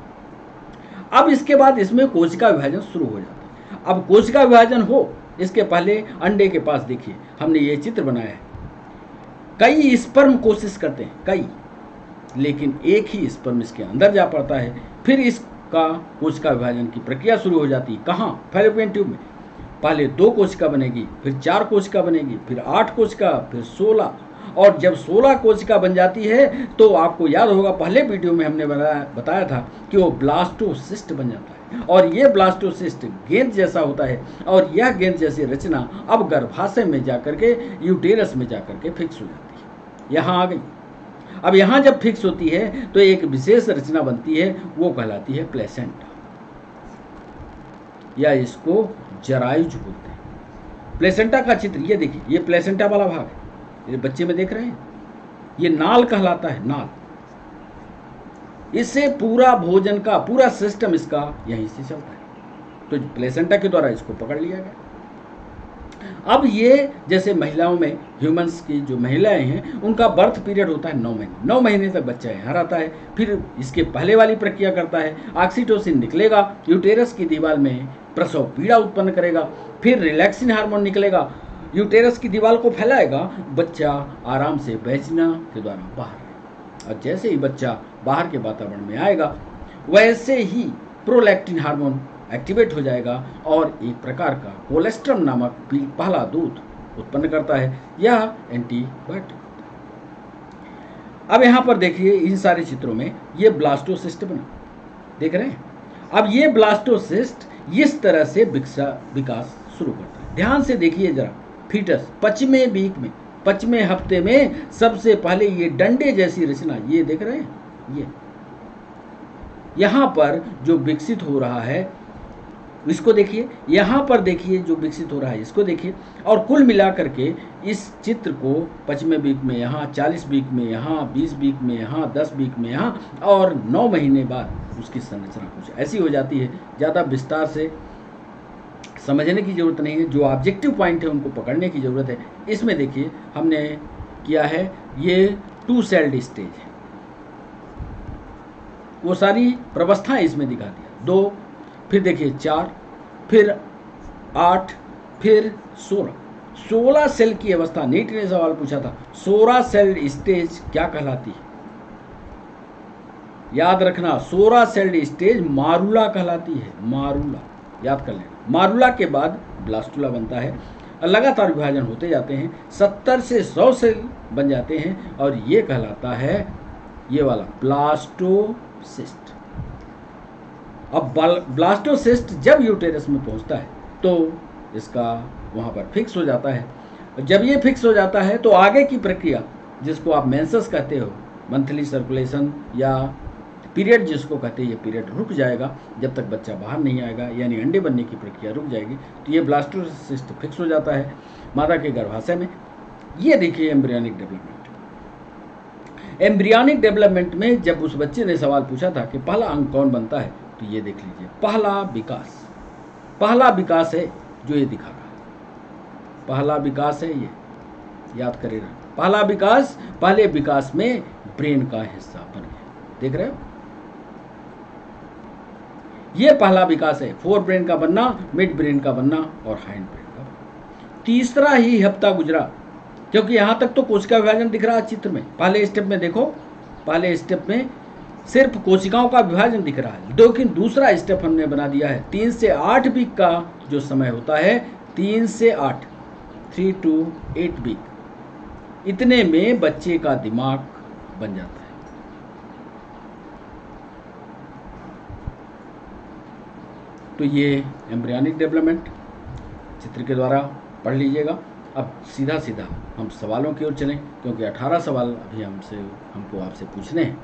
अब इसके बाद इसमें कोशिका विभाजन शुरू हो जाता है। अब कोशिका विभाजन हो इसके पहले अंडे के पास देखिए हमने ये चित्र बनाया है। कई स्पर्म कोशिश करते हैं, कई, लेकिन एक ही स्पर्म इसके अंदर जा पड़ता है। फिर इसका कोशिका विभाजन की प्रक्रिया शुरू हो जाती है। कहाँ? फैलोपियन ट्यूब में। पहले 2 कोशिका बनेगी, फिर 4 कोशिका बनेगी, फिर 8 कोशिका, फिर 16, और जब 16 कोशिका बन जाती है तो आपको याद होगा पहले वीडियो में हमने बताया था कि वो ब्लास्टोसिस्ट बन जाता है। और ये ब्लास्टोसिस्ट गेंद जैसा होता है, और यह गेंद जैसी रचना अब गर्भाशय में जाकर के, यूटेरस में जाकर के फिक्स हो जाती है। यहाँ आ गई। अब यहाँ जब फिक्स होती है तो एक विशेष रचना बनती है, वो कहलाती है प्लेसेंटा, या इसको जरायुज बोलते हैं। प्लेसेंटा का चित्र ये देखिए, ये प्लेसेंटा वाला भाग है, ये बच्चे में देख रहे हैं, ये नाल कहलाता है, नाल। इससे पूरा भोजन का पूरा सिस्टम इसका यहीं से चलता है। तो प्लेसेंटा के द्वारा इसको पकड़ लिया गया। अब ये जैसे महिलाओं में, ह्यूमंस की जो महिलाएं हैं उनका बर्थ पीरियड होता है 9 महीने। 9 महीने तक बच्चा यहाँ रहता है। फिर इसके पहले वाली प्रक्रिया करता है, ऑक्सीटोसिन निकलेगा, यूटेरस की दीवार में प्रसव पीड़ा उत्पन्न करेगा, फिर रिलैक्सिन हार्मोन निकलेगा, यूटेरस की दीवार को फैलाएगा, बच्चा आराम से वैजिना के द्वारा बाहर। और जैसे ही बच्चा बाहर के वातावरण में आएगा वैसे ही प्रोलैक्टिन हार्मोन एक्टिवेट हो जाएगा और एक प्रकार का कोलेस्ट्रम नामक पहला दूध उत्पन्न करता है। यह एंटीबायोटिक होता है। अब यहाँ पर देखिए इन सारे चित्रों में ये ब्लास्टोसिस्ट बना, देख रहे हैं। अब ये ब्लास्टोसिस्ट इस तरह से विकास शुरू करता है। ध्यान से देखिए जरा, फीटस 25वें वीक में, 25वें हफ्ते में सबसे पहले ये डंडे जैसी रचना, ये देख रहे हैं, ये यहाँ पर जो विकसित हो रहा है इसको देखिए, यहाँ पर देखिए जो विकसित हो रहा है इसको देखिए। और कुल मिलाकर के इस चित्र को 25वें वीक में यहाँ, 40 वीक में यहाँ, 20 वीक में यहाँ, 10 वीक में यहाँ, और 9 महीने बाद उसकी संरचना कुछ ऐसी हो जाती है। ज़्यादा विस्तार से समझने की ज़रूरत नहीं है, जो ऑब्जेक्टिव पॉइंट है उनको पकड़ने की ज़रूरत है। इसमें देखिए हमने किया है, ये 2 सेल्ड स्टेज है, वो सारी व्यवस्थाएं इसमें दिखा दिया। 2, फिर देखिए 4, फिर 8, फिर 16। 16 सेल की अवस्था। नीट ने सवाल पूछा था 16 सेल्ड स्टेज क्या कहलाती है? याद रखना, 16 सेल्ड स्टेज मारुला कहलाती है, मारुला, याद कर लेना। मारुला के बाद ब्लास्टुला बनता है। लगातार विभाजन होते जाते हैं, 70 से 100 सेल बन जाते हैं, और ये कहलाता है ये वाला ब्लास्टोसिस्ट। अब ब्लास्टोसिस्ट जब यूटेरस में पहुंचता है तो इसका वहाँ पर फिक्स हो जाता है। जब ये फिक्स हो जाता है तो आगे की प्रक्रिया, जिसको आप मेंसेस कहते हो, मंथली सर्कुलेशन या पीरियड जिसको कहते हैं, ये पीरियड रुक जाएगा जब तक बच्चा बाहर नहीं आएगा, यानी अंडे बनने की प्रक्रिया रुक जाएगी। तो ये ब्लास्टोसिस्ट फिक्स हो जाता है मादा के गर्भाशय में। ये देखिए एम्ब्रियोनिक डेवलपमेंट। एम्ब्रियोनिक डेवलपमेंट में जब उस बच्चे ने सवाल पूछा था कि पहला अंग कौन बनता है, तो ये देख लीजिए, पहला विकास। पहला विकास है जो ये दिखा रहा है, पहला विकास है, ये याद करे रहे। पहला विकास, पहले विकास में ब्रेन का हिस्सा बन गया, देख रहे हो, ये पहला विकास है। फोर ब्रेन का बनना, मिड ब्रेन का बनना और हाइंड ब्रेन का बनना। तीसरा ही हफ्ता गुजरा, क्योंकि यहाँ तक तो कोशिका विभाजन दिख रहा है चित्र में। पहले स्टेप में देखो, पहले स्टेप में सिर्फ कोशिकाओं का विभाजन दिख रहा है, लेकिन दूसरा स्टेप हमने बना दिया है 3 से 8 वीक का जो समय होता है, 3 से 8, 3 to 8 वीक, इतने में बच्चे का दिमाग बन जाता है। तो ये एम्ब्रियोनिक डेवलपमेंट चित्र के द्वारा पढ़ लीजिएगा। अब सीधा सीधा हम सवालों की ओर चलें, क्योंकि 18 सवाल अभी हमको आपसे पूछने हैं।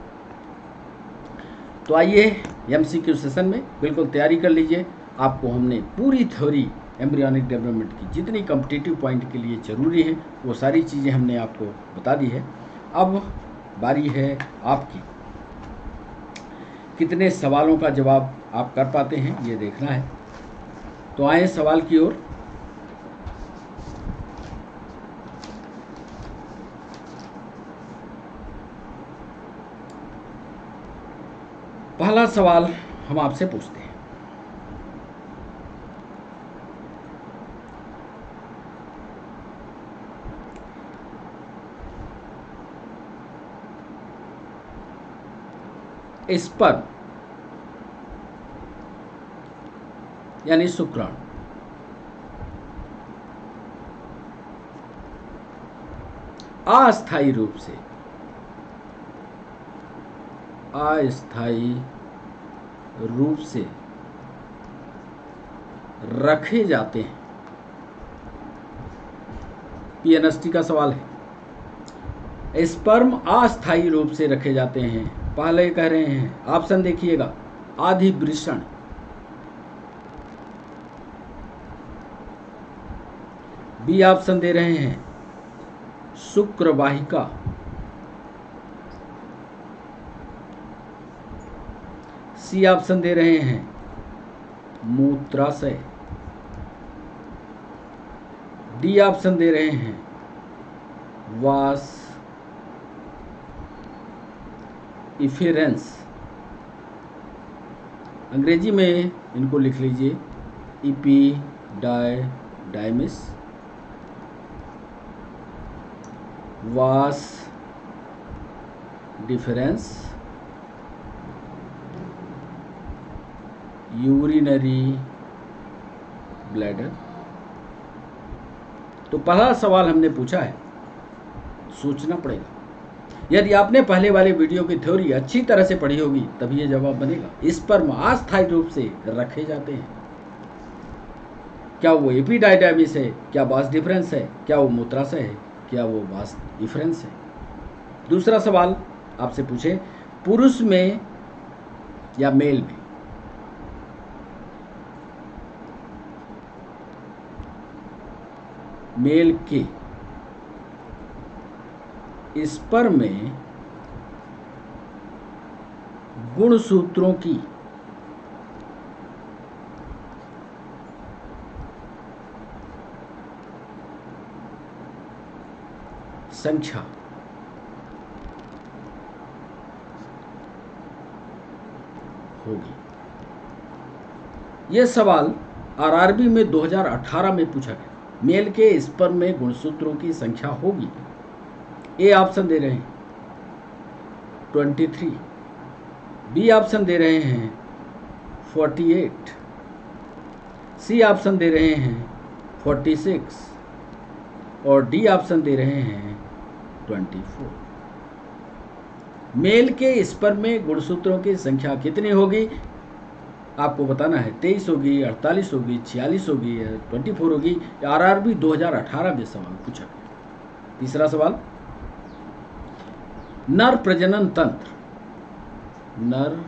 तो आइए MCQ सेशन में बिल्कुल तैयारी कर लीजिए। आपको हमने पूरी थ्योरी एम्ब्रियोनिक डेवलपमेंट की जितनी कॉम्पिटिटिव पॉइंट के लिए ज़रूरी है वो सारी चीज़ें हमने आपको बता दी है। अब बारी है आपकी, कितने सवालों का जवाब आप कर पाते हैं ये देखना है। तो आए सवाल की ओर। पहला सवाल हम आपसे पूछते हैं, स्पर्म यानी शुक्राणु अस्थायी रूप से रखे जाते हैं। पीएनएसटी का सवाल है, स्पर्म अस्थायी रूप से रखे जाते हैं। पहले कह रहे हैं, ऑप्शन देखिएगा, अधिवृषण, बी ऑप्शन दे रहे हैं शुक्रवाहिका, सी ऑप्शन दे रहे हैं मूत्राशय, डी ऑप्शन दे रहे हैं वास इफेरेंस। अंग्रेजी में इनको लिख लीजिए इपीडायडाइमिस, वास डिफरेंस, यूरिनरी ब्लैडर। तो पहला सवाल हमने पूछा है, सोचना पड़ेगा। यदि आपने पहले वाले वीडियो की थ्योरी अच्छी तरह से पढ़ी होगी तभी ये जवाब बनेगा। स्पर्म अस्थायी रूप से रखे जाते हैं। क्या वो एपिडायडाइमिस है, क्या वास डिफरेंस है, क्या वो मूत्राशय है, क्या वो वास डिफरेंस है। दूसरा सवाल आपसे पूछे, पुरुष में या मेल में मेल के स्पर्म में गुणसूत्रों की संख्या होगी। यह सवाल आरआरबी में 2018 में पूछा गया। मेल के स्पर्म में गुणसूत्रों की संख्या होगी। ए ऑप्शन दे रहे हैं 23, बी ऑप्शन दे रहे हैं 48, सी ऑप्शन दे रहे हैं 46 और डी ऑप्शन दे रहे हैं 24। मेल के स्पर्म में गुणसूत्रों की संख्या कितनी होगी आपको बताना है। 23 होगी, 48 होगी, 46 होगी या 24 होगी। आरआरबी 2018 में सवाल पूछा गया। तीसरा सवाल, नर प्रजनन तंत्र, नर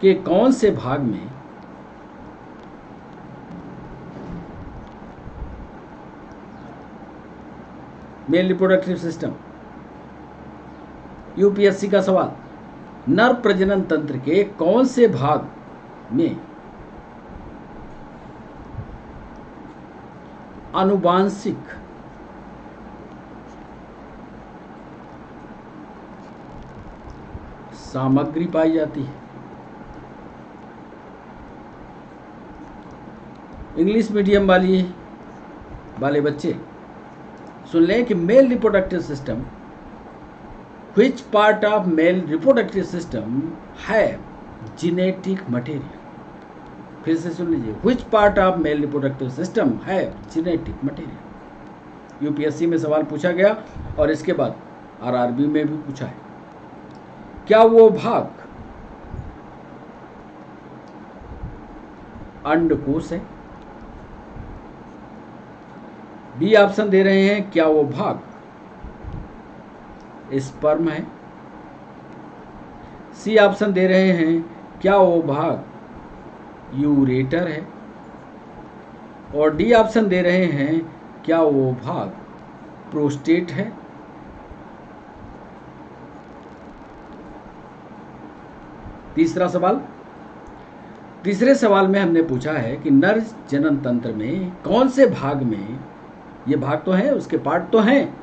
के कौन से भाग में मेल रिप्रोडक्टिव सिस्टम, यूपीएससी का सवाल, नर प्रजनन तंत्र के कौन से भाग में आनुवांशिक सामग्री पाई जाती है। इंग्लिश मीडियम वाले बच्चे सुन लें कि male reproductive system, which part of male reproductive system have genetic material. फिर से सुन लीजिए, which part of male reproductive system have genetic material. UPSC में सवाल पूछा गया और इसके बाद आरआरबी में भी पूछा है। क्या वो भाग अंडकोश है? बी ऑप्शन दे रहे हैं, क्या वो भाग स्पर्म है? सी ऑप्शन दे रहे हैं, क्या वो भाग यूरेटर है? और डी ऑप्शन दे रहे हैं, क्या वो भाग प्रोस्टेट है? तीसरा सवाल, तीसरे सवाल में हमने पूछा है कि नर जनन तंत्र में कौन से भाग में, ये भाग तो हैं, उसके पार्ट तो हैं,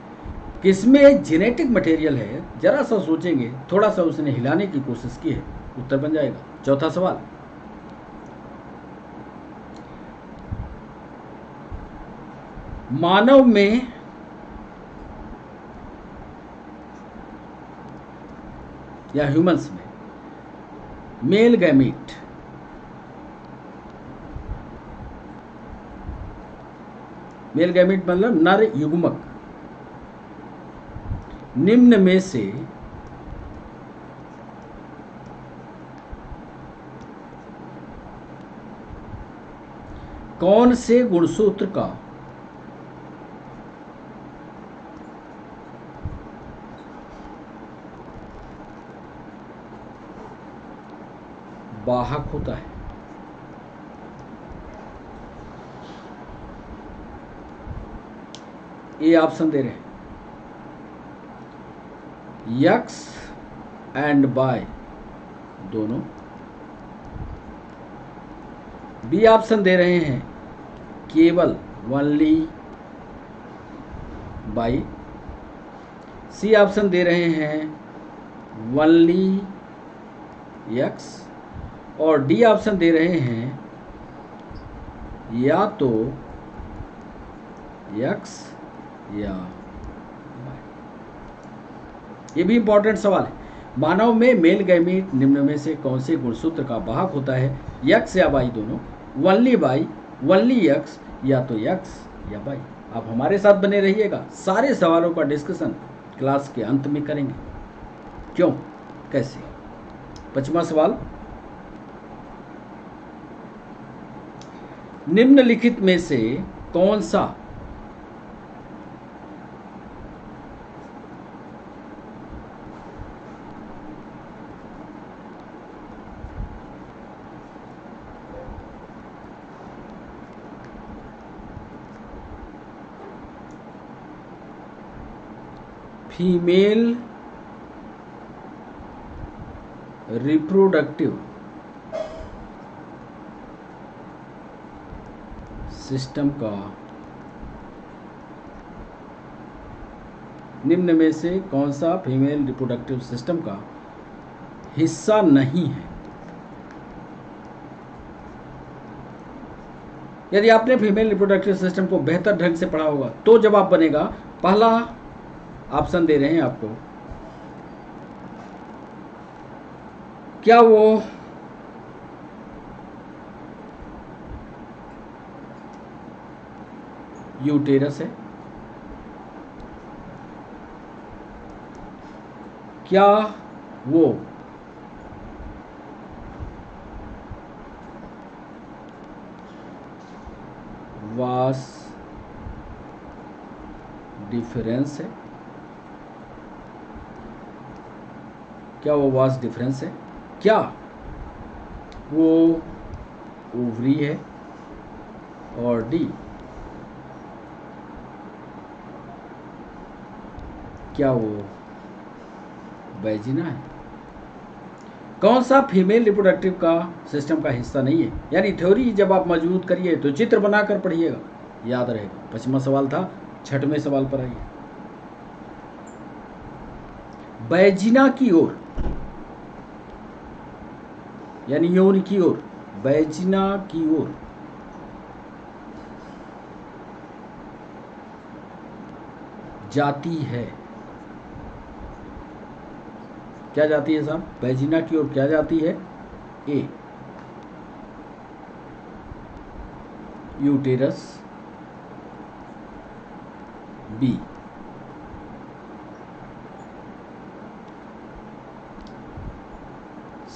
किसमें जेनेटिक मटेरियल है, जरा सा सोचेंगे, थोड़ा सा उसने हिलाने की कोशिश की है, उत्तर बन जाएगा। चौथा सवाल, मानव में या ह्यूमंस में मेल गैमीट मतलब नर युग्मक निम्न में से कौन से गुणसूत्र का वाहक होता है? ये ऑप्शन दे रहे हैं, यक्स एंड बाय दोनों। बी ऑप्शन दे रहे हैं केवल ओनली बाय। सी ऑप्शन दे रहे हैं ओनली यक्स। और डी ऑप्शन दे रहे हैं या तो यक्स या वाई। ये भी इंपॉर्टेंट सवाल है। मानव में मेल गैमीट निम्न में से कौन से गुणसूत्र का वाहक होता है? यक्स या वाई दोनों, ओनली वाई, ओनली यक्स, या तो यक्स या वाई। आप हमारे साथ बने रहिएगा, सारे सवालों का डिस्कशन क्लास के अंत में करेंगे। क्यों, कैसे? पांचवा सवाल, निम्नलिखित में से कौन सा फीमेल रिप्रोडक्टिव सिस्टम का, निम्न में से कौन सा फीमेल रिप्रोडक्टिव सिस्टम का हिस्सा नहीं है? यदि आपने फीमेल रिप्रोडक्टिव सिस्टम को बेहतर ढंग से पढ़ा होगा तो जवाब बनेगा, पहला ऑप्शन दे रहे हैं आपको, क्या वो यूटेरस है? क्या वो वास डिफरेंस है? क्या वो वास डिफरेंस है? क्या वो ओवरी है? और डी, क्या वो वैजिना है? कौन सा फीमेल रिप्रोडक्टिव का सिस्टम का हिस्सा नहीं है? यानी थ्योरी जब आप मजबूत करिए तो चित्र बनाकर पढ़िएगा, याद रहेगा। पांचवा सवाल था, छठवें सवाल पर आइए। वैजिना की ओर, यानी यौन की ओर, वैजिना की ओर जाती है, क्या जाती है साहब? वैजिना की ओर क्या जाती है? ए, यूटेरस, बी,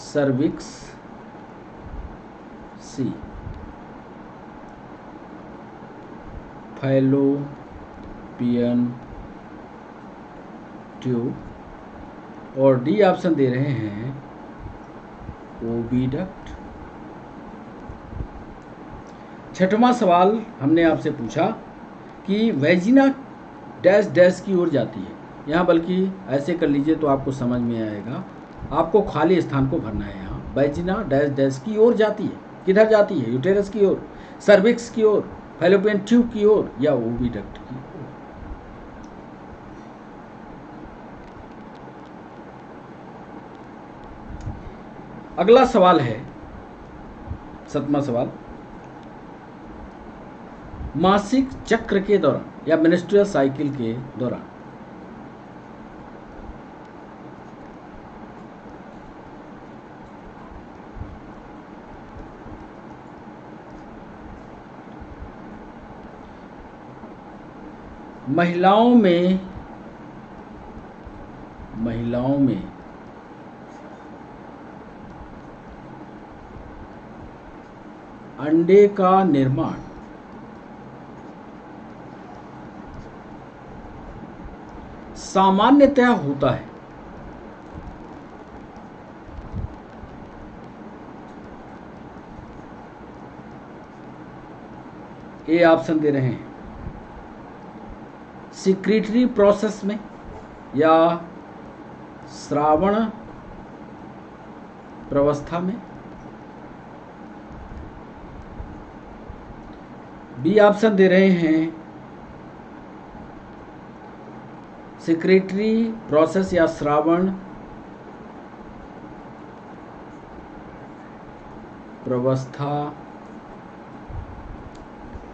सर्विक्स, सी, फैलोपियन ट्यूब, और डी ऑप्शन दे रहे हैं ओविडक्ट। छठवां सवाल हमने आपसे पूछा कि वैजिना डैश डैश की ओर जाती है। यहाँ बल्कि ऐसे कर लीजिए तो आपको समझ में आएगा, आपको खाली स्थान को भरना है। यहाँ वैजिना डैश डैश की ओर जाती है। किधर जाती है? यूटेरस की ओर, सर्विक्स की ओर, फैलोपियन ट्यूब की ओर या ओविडक्ट की ओर। अगला सवाल है 7वां सवाल, मासिक चक्र के दौरान या मेंस्ट्रुअल साइकिल के दौरान महिलाओं में अंडे का निर्माण सामान्यतः होता है। ए ऑप्शन दे रहे हैं सिक्रीटरी प्रोसेस में या श्रावण प्रवस्था में। बी ऑप्शन दे रहे हैं सिक्रीटरी प्रोसेस या श्रावण प्रवस्था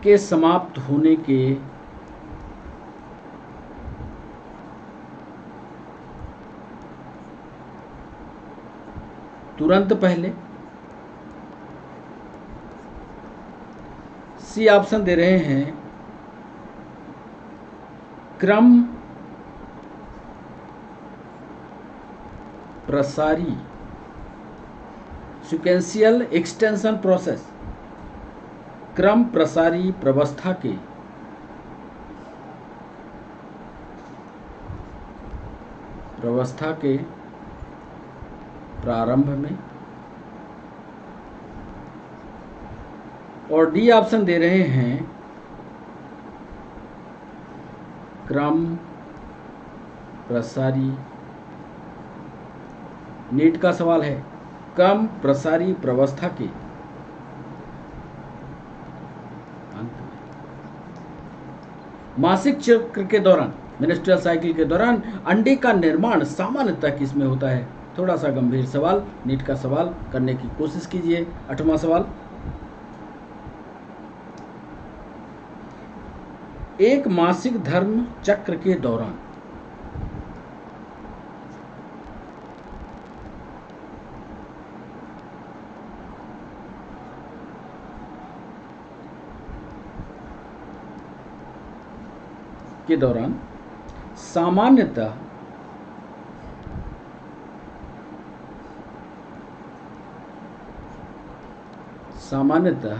के समाप्त होने के तुरंत पहले। सी ऑप्शन दे रहे हैं क्रम प्रसारी सिक्वेंशियल एक्सटेंशन प्रोसेस, क्रम प्रसारी प्रवस्था के प्रारंभ में। और डी ऑप्शन दे रहे हैं क्रम प्रसारी, नीट का सवाल है, क्रम प्रसारी प्रवस्था के अंत में। मासिक चक्र के दौरान, मेंस्ट्रुअल साइकिल के दौरान अंडे का निर्माण सामान्यतः किसमें होता है? थोड़ा सा गंभीर सवाल, नीट का सवाल करने की कोशिश कीजिए। 8वां सवाल, एक मासिक धर्म चक्र के दौरान सामान्यतः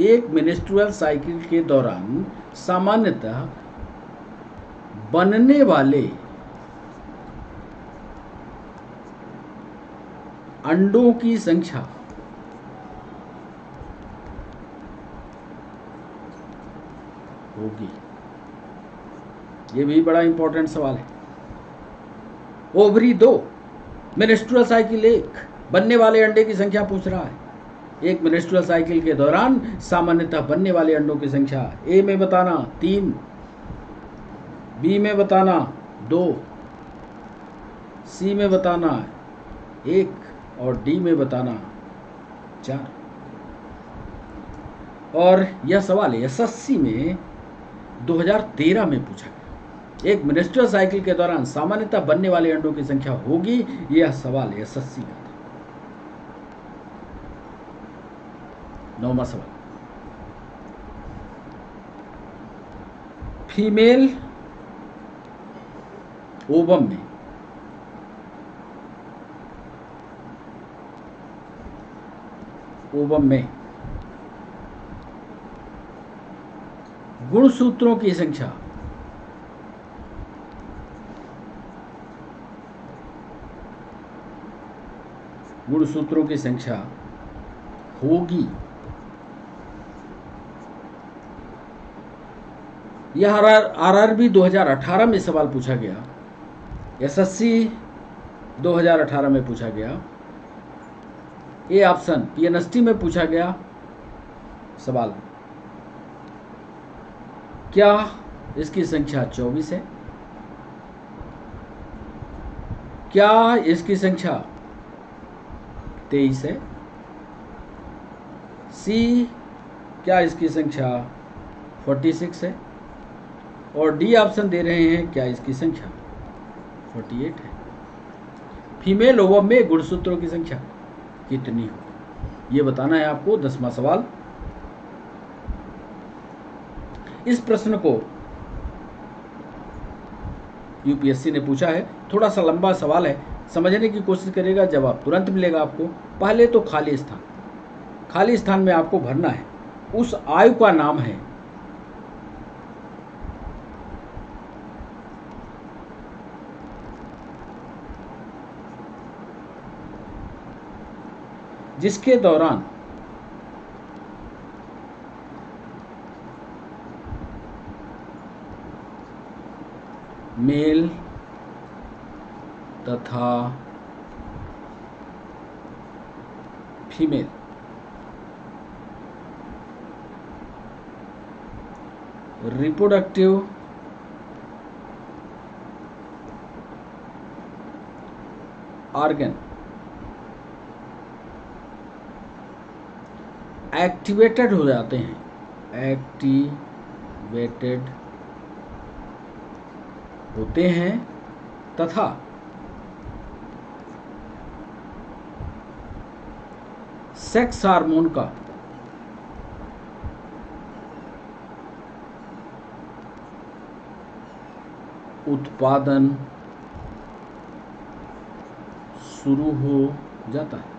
एक मेंस्ट्रुअल साइकिल के दौरान सामान्यतः बनने वाले अंडों की संख्या होगी। ये भी बड़ा इंपॉर्टेंट सवाल है। ओवरी 2, मेंस्ट्रुअल साइकिल 1, बनने वाले अंडे की संख्या पूछ रहा है। एक मेंस्ट्रुअल साइकिल के दौरान सामान्यतः बनने वाले अंडों की संख्या ए में बताना 3, बी में बताना 2, सी में बताना 1 और डी में बताना 4। और यह सवाल एसएससी में 2013 में पूछा गया। एक मेंस्ट्रुअल साइकिल के दौरान सामान्यतः बनने वाले अंडों की संख्या होगी, यह सवाल एसएससी का था। 9वां सवाल, फीमेल ओवम में गुणसूत्रों की संख्या होगी। यह आरआरबी 2018 में सवाल पूछा गया। एसएससी 2018 में पूछा गया। ए ऑप्शन पीएनएसटी में पूछा गया सवाल। क्या इसकी संख्या 24 है? क्या इसकी संख्या 23 है? सी, क्या इसकी संख्या 46 है? और डी ऑप्शन दे रहे हैं, क्या इसकी संख्या 48 है? फीमेल ओवम में गुणसूत्रों की संख्या कितनी हो, ये बताना है आपको। 10वां सवाल। इस प्रश्न को यूपीएससी ने पूछा है, थोड़ा सा लंबा सवाल है, समझने की कोशिश करेगा, जवाब तुरंत मिलेगा आपको। पहले तो खाली स्थान में आपको भरना है, उस आयु का नाम है जिसके दौरान मेल तथा फीमेल रिप्रोडक्टिव ऑर्गन एक्टिवेटेड हो जाते हैं, एक्टिवेटेड होते हैं तथा सेक्स हार्मोन का उत्पादन शुरू हो जाता है।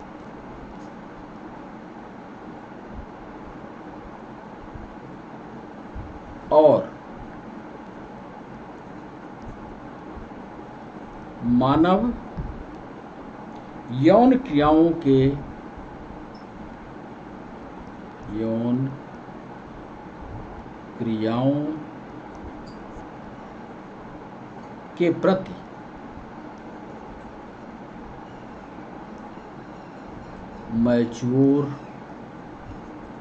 और मानव यौन क्रियाओं के प्रति मैच्योर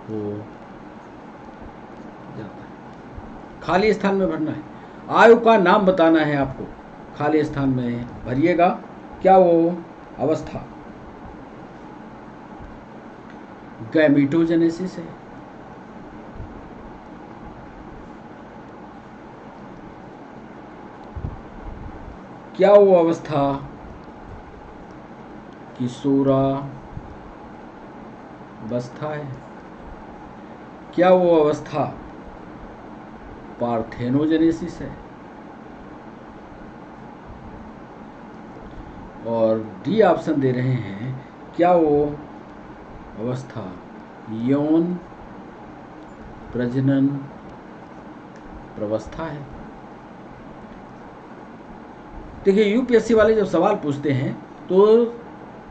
हो जाता है। खाली स्थान में भरना है, आयु का नाम बताना है आपको, खाली स्थान में भरिएगा। क्या वो अवस्था गैमीटोजेनेसिस है? क्या वो अवस्था किशोरावस्था है? क्या वो अवस्था पार्थेनोजेनेसिस है? और डी ऑप्शन दे रहे हैं, क्या वो अवस्था यौन प्रजनन प्रवस्था है? देखिए, यूपीएससी वाले जब सवाल पूछते हैं तो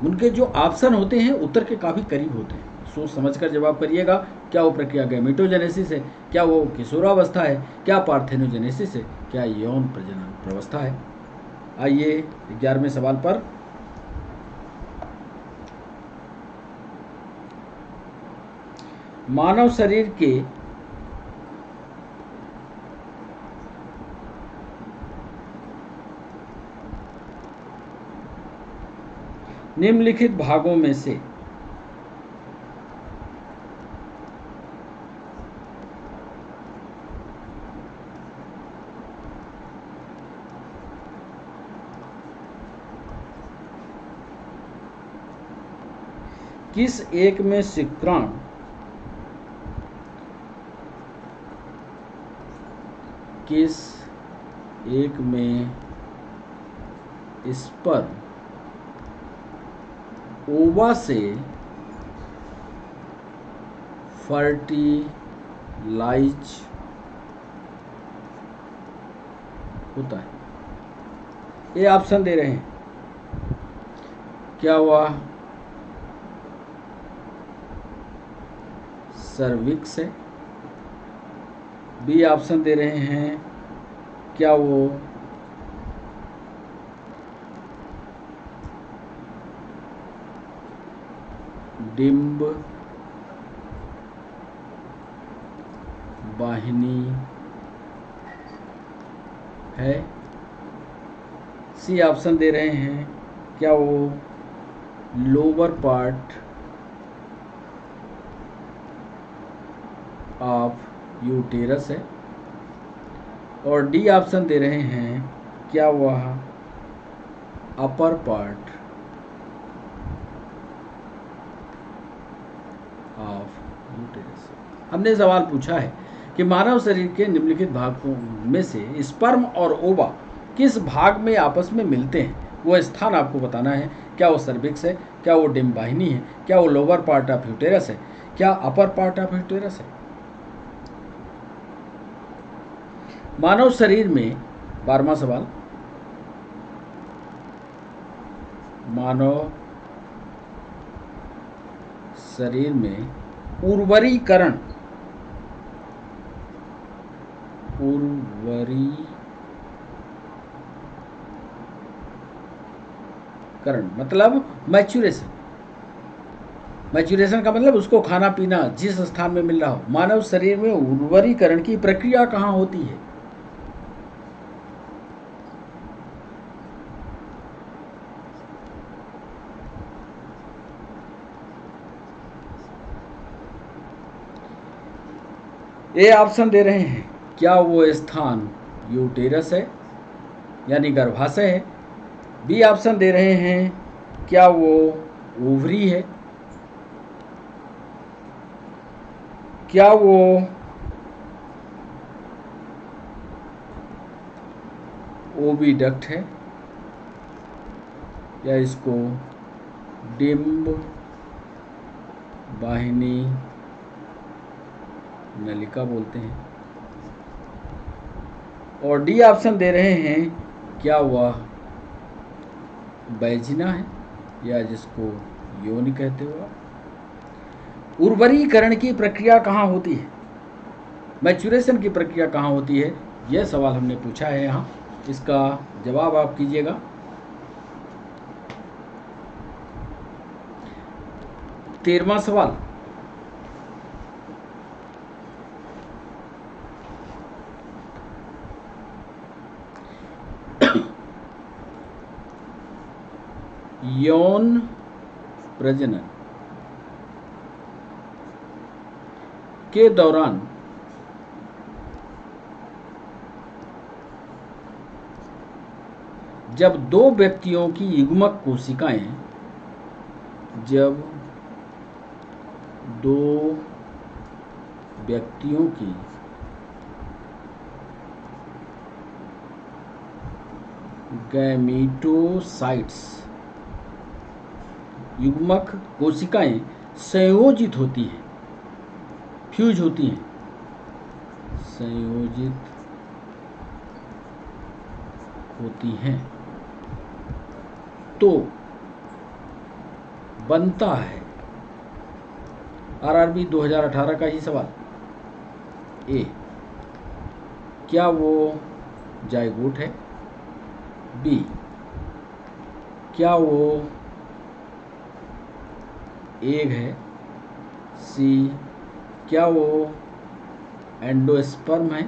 उनके जो ऑप्शन होते हैं उत्तर के काफ़ी करीब होते हैं। सोच समझकर जवाब करिएगा। क्या वो प्रक्रिया गैमेटोजेनेसिस है? क्या वो किशोरावस्था है? क्या पार्थेनोजेनेसिस है? क्या यौन प्रजनन प्रवस्था है? आइए 11वें सवाल पर। मानव शरीर के निम्नलिखित भागों में से किस एक में शुक्राणु किस एक में स्पर्म ओवा से फर्टिलाइज होता है? ये ऑप्शन दे रहे हैं, क्या हुआ सर्विक्स है? बी ऑप्शन दे रहे हैं, क्या वो डिम्ब वाहिनी है। सी ऑप्शन दे रहे हैं, क्या वो लोअर पार्ट ऑफ यूटेरस है। और डी ऑप्शन दे रहे हैं, क्या वह अपर पार्ट ऑफ यूटेरस। हमने सवाल पूछा है कि मानव शरीर के निम्नलिखित भागों में से स्पर्म और ओवा किस भाग में आपस में मिलते हैं, वो स्थान आपको बताना है। क्या वो सर्विक्स है, क्या वो डिम्ब वाहिनी है, क्या वो लोअर पार्ट ऑफ यूटेरस है, क्या अपर पार्ट ऑफ यूटेरस है। मानव शरीर में 12वां सवाल, मानव शरीर में उर्वरीकरण मतलब मैच्यूरेशन। मैच्यूरेशन का मतलब उसको खाना पीना जिस स्थान में मिल रहा हो। मानव शरीर में उर्वरीकरण की प्रक्रिया कहाँ होती है? ए ऑप्शन दे रहे हैं, क्या वो स्थान यूटेरस है यानी गर्भाशय है। बी ऑप्शन दे रहे हैं, क्या वो ओवरी है, क्या वो ओविडक्ट है, या इसको डिम्ब वाहिनी नलिका बोलते हैं। और डी ऑप्शन दे रहे हैं, क्या वह वैजिना है, या जिसको योनि कहते हो आप। उर्वरीकरण की प्रक्रिया कहाँ होती है, मैच्यूरेशन की प्रक्रिया कहाँ होती है, यह सवाल हमने पूछा है यहाँ। इसका जवाब आप कीजिएगा। तेरहवां सवाल, यौन प्रजनन के दौरान जब दो व्यक्तियों की युग्मक कोशिकाएं गैमीटोसाइट्स युग्मक कोशिकाएं संयोजित होती हैं, फ्यूज होती हैं, संयोजित होती हैं, तो बनता है आरआरबी 2018 का ही सवाल। ए, क्या वो जायगोट है। बी, क्या वो एग है। सी, क्या वो एंडोस्पर्म है।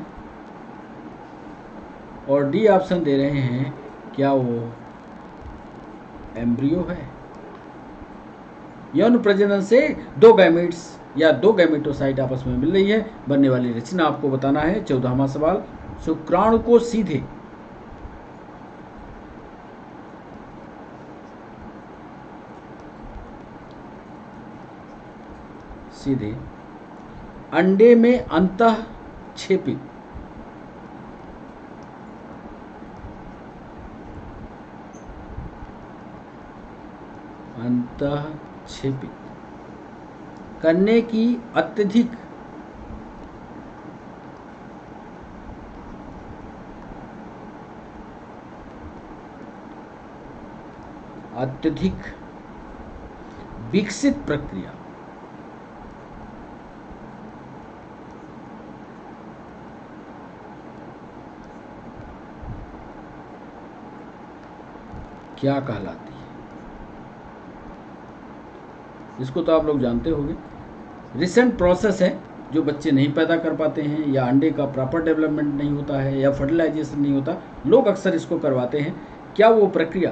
और डी ऑप्शन दे रहे हैं, क्या वो एम्ब्रियो है। यौन प्रजनन से दो गैमेट्स या दो गैमेटोसाइट आपस में मिल रही है, बनने वाली रचना आपको बताना है। 14वां सवाल, शुक्राणु को सीधे अंडे में अंतःक्षेपित करने की अत्यधिक विकसित प्रक्रिया क्या कहलाती है? इसको तो आप लोग जानते होंगे। रिसेंट प्रोसेस है जो बच्चे नहीं पैदा कर पाते हैं, या अंडे का प्रॉपर डेवलपमेंट नहीं होता है, या फर्टिलाइजेशन नहीं होता, लोग अक्सर इसको करवाते हैं। क्या वो प्रक्रिया,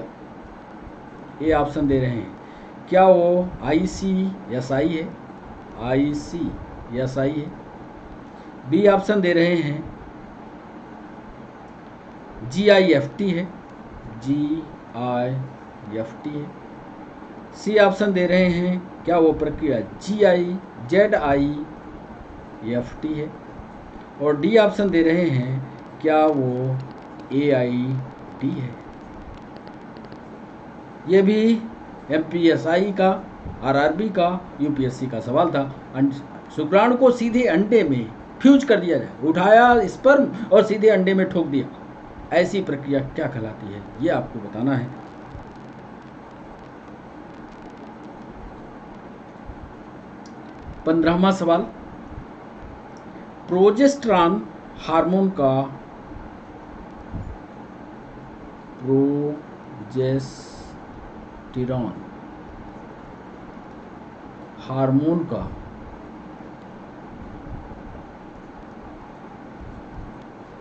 ये ऑप्शन दे रहे हैं, क्या वो ICSI है, ICSI है। बी ऑप्शन दे रहे हैं GIFT है, GIFT है। सी ऑप्शन दे रहे हैं, क्या वो प्रक्रिया ZIFT है। और डी ऑप्शन दे रहे हैं, क्या वो AIT है। ये भी MPSI का, RRB का, UPSC का सवाल था। शुक्राणु को सीधे अंडे में फ्यूज कर दिया जाए, उठाया स्पर्म और सीधे अंडे में ठोक दिया, ऐसी प्रक्रिया क्या कहलाती है, ये आपको बताना है। पंद्रहवां सवाल, प्रोजेस्टेरॉन हार्मोन का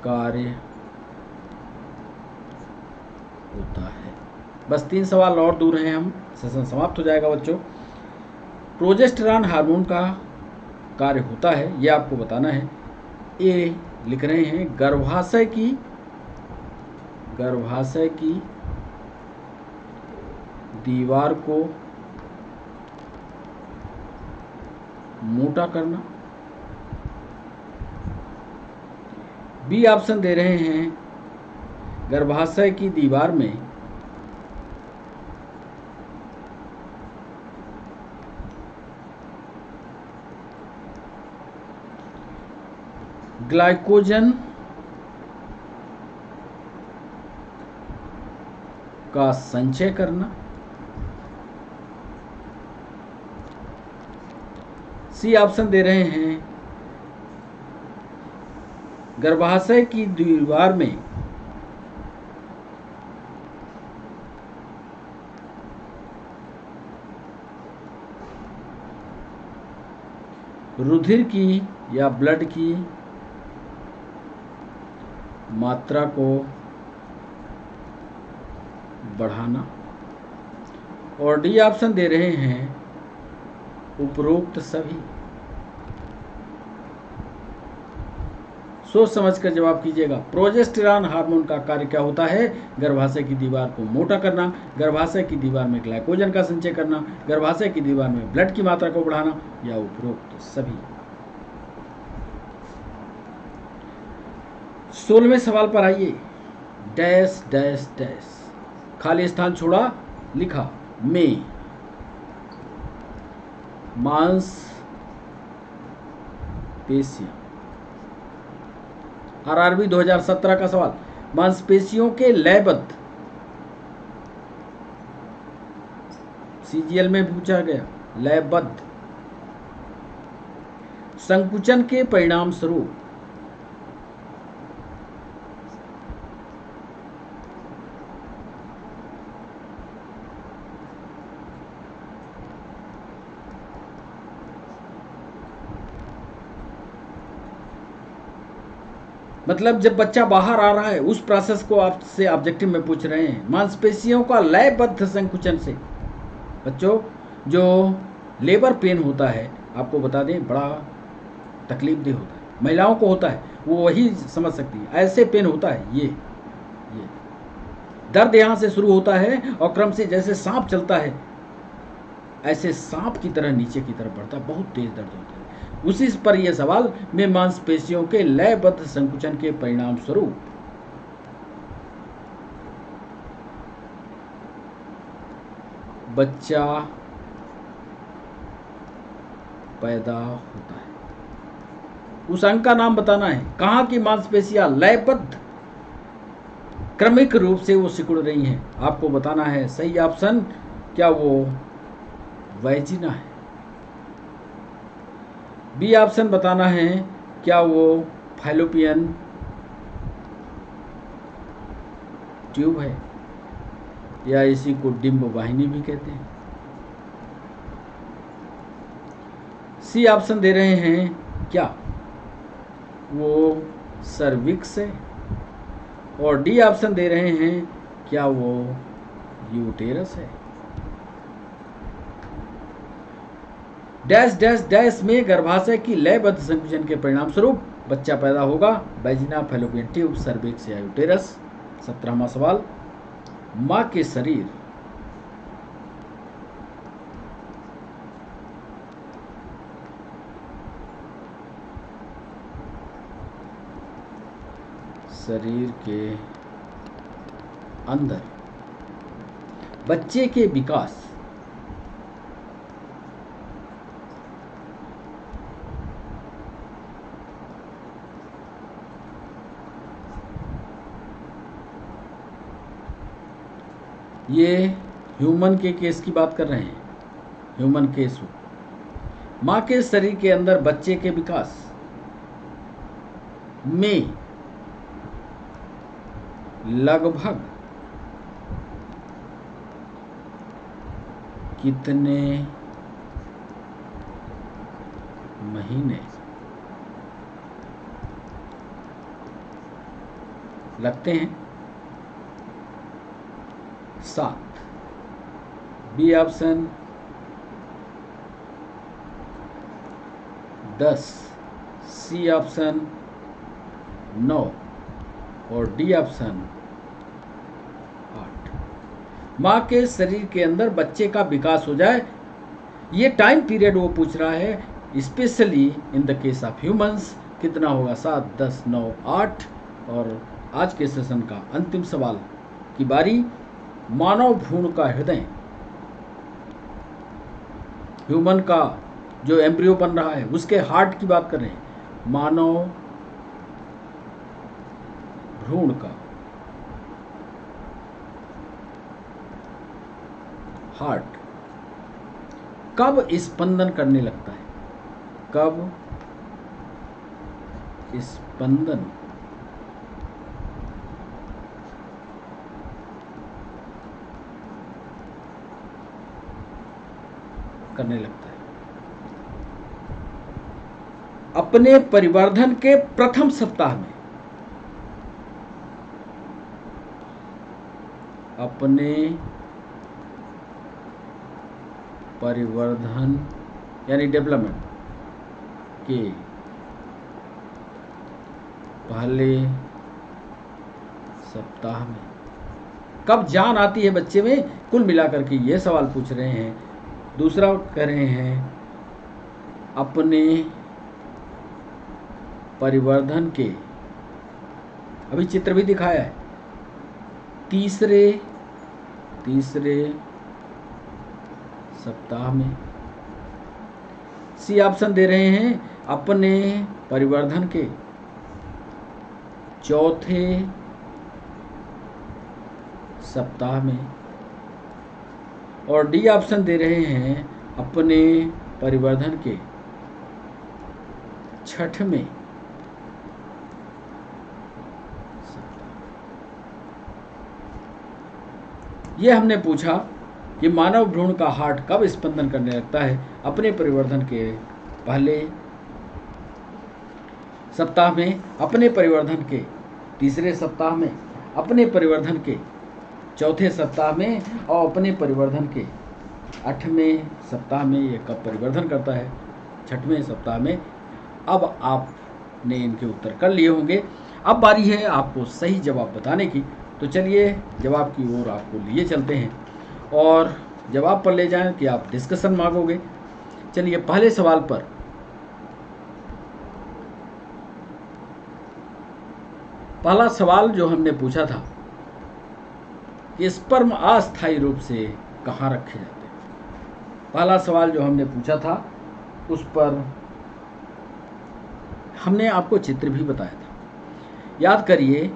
कार्य होता है। बस 3 सवाल और दूर हैं, हम सेशन समाप्त हो जाएगा बच्चों। प्रोजेस्टेरॉन हार्मोन का कार्य होता है, यह आपको बताना है। ए लिख रहे हैं, गर्भाशय की दीवार को मोटा करना। बी ऑप्शन दे रहे हैं, गर्भाशय की दीवार में ग्लाइकोजन का संचय करना। सी ऑप्शन दे रहे हैं, गर्भाशय की दीवार में रुधिर की या ब्लड की मात्रा को बढ़ाना। और डी ऑप्शन दे रहे हैं, उपरोक्त सभी। सोच समझकर जवाब कीजिएगा। प्रोजेस्टेरॉन हार्मोन का कार्य क्या होता है? गर्भाशय की दीवार को मोटा करना, गर्भाशय की दीवार में ग्लाइकोजन का संचय करना, गर्भाशय की दीवार में ब्लड की मात्रा को बढ़ाना, या उपरोक्त सभी। 16वें सवाल पर आइए। डैश डैश डैश, खाली स्थान छोड़ा, लिखा में मांसपेशियां। RRB 2017 का सवाल, मांसपेशियों के लयबद्ध, CGL में पूछा गया, लयबद्ध संकुचन के परिणाम स्वरूप मतलब जब बच्चा बाहर आ रहा है उस प्रोसेस को आपसे ऑब्जेक्टिव में पूछ रहे हैं। मांसपेशियों का लयबद्ध संकुचन से बच्चों जो लेबर पेन होता है, आपको बता दें बड़ा तकलीफदेह होता है, महिलाओं को होता है, वो वही समझ सकती है। ऐसे पेन होता है, ये दर्द यहाँ से शुरू होता है और क्रम से जैसे सांप चलता है ऐसे सांप की तरह नीचे की तरफ बढ़ता है, बहुत तेज दर्द होता है। उसी पर यह सवाल में मांसपेशियों के लयबद्ध संकुचन के परिणाम स्वरूप बच्चा पैदा होता है। उस अंग का नाम बताना है। कहाँ की मांसपेशियां लयबद्ध क्रमिक रूप से वो सिकुड़ रही हैं, आपको बताना है। सही ऑप्शन, क्या वो वैजिना है। बी ऑप्शन बताना है, क्या वो फैलोपियन ट्यूब है, या इसी को डिंब वाहिनी भी कहते हैं। सी ऑप्शन दे रहे हैं क्या वो सर्विक्स है, और डी ऑप्शन दे रहे हैं क्या वो यूटेरस है। डैश डैश डैश में गर्भाशय की लयबद्ध संकुचन के परिणाम स्वरूप बच्चा पैदा होगा, वैजिना, फैलोपियन ट्यूब, सर्विक्स या यूटेरस। 17वां सवाल, माँ के शरीर के अंदर बच्चे के विकास ये ह्यूमन के केस की बात कर रहे हैं, ह्यूमन केस हो। माँ के शरीर के अंदर बच्चे के विकास में लगभग कितने महीने लगते हैं? 7। बी ऑप्शन 10, सी ऑप्शन 9 और डी ऑप्शन 8। माँ के शरीर के अंदर बच्चे का विकास हो जाए, ये टाइम पीरियड वो पूछ रहा है, specially in the case of humans. कितना होगा? 7, 10, 9, 8। और आज के सेशन का अंतिम सवाल की बारी, मानव भ्रूण का हृदय, ह्यूमन का जो एम्ब्रियो बन रहा है उसके हार्ट की बात कर रहे हैं। मानव भ्रूण का हार्ट कब स्पंदन करने लगता है? कब स्पंदन करने लगता है? अपने परिवर्धन के प्रथम सप्ताह में। अपने परिवर्धन यानी डेवलपमेंट के पहले सप्ताह में। कब जान आती है बच्चे में? कुल मिलाकर के ये सवाल पूछ रहे हैं। दूसरा कह रहे हैं अपने परिवर्धन के, अभी चित्र भी दिखाया है, तीसरे सप्ताह में। सी ऑप्शन दे रहे हैं अपने परिवर्धन के चौथे सप्ताह में, और डी ऑप्शन दे रहे हैं अपने परिवर्धन के छठवें सप्ताह। ये हमने पूछा कि मानव भ्रूण का हार्ट कब स्पंदन करने लगता है? अपने परिवर्धन के पहले सप्ताह में, अपने परिवर्धन के तीसरे सप्ताह में, अपने परिवर्धन के चौथे सप्ताह में, और अपने परिवर्धन के 8वें सप्ताह में। ये कब परिवर्धन करता है? 6वें सप्ताह में। अब आपने इनके उत्तर कर लिए होंगे। अब बारी है आपको सही जवाब बताने की, तो चलिए जवाब की ओर आपको लिए चलते हैं और जवाब पर ले जाएं कि आप डिस्कशन मांगोगे। चलिए पहले सवाल पर, पहला सवाल जो हमने पूछा था कि स्पर्म अस्थायी रूप से कहाँ रखे जाते हैं। पहला सवाल जो हमने पूछा था उस पर हमने आपको चित्र भी बताया था। याद करिए,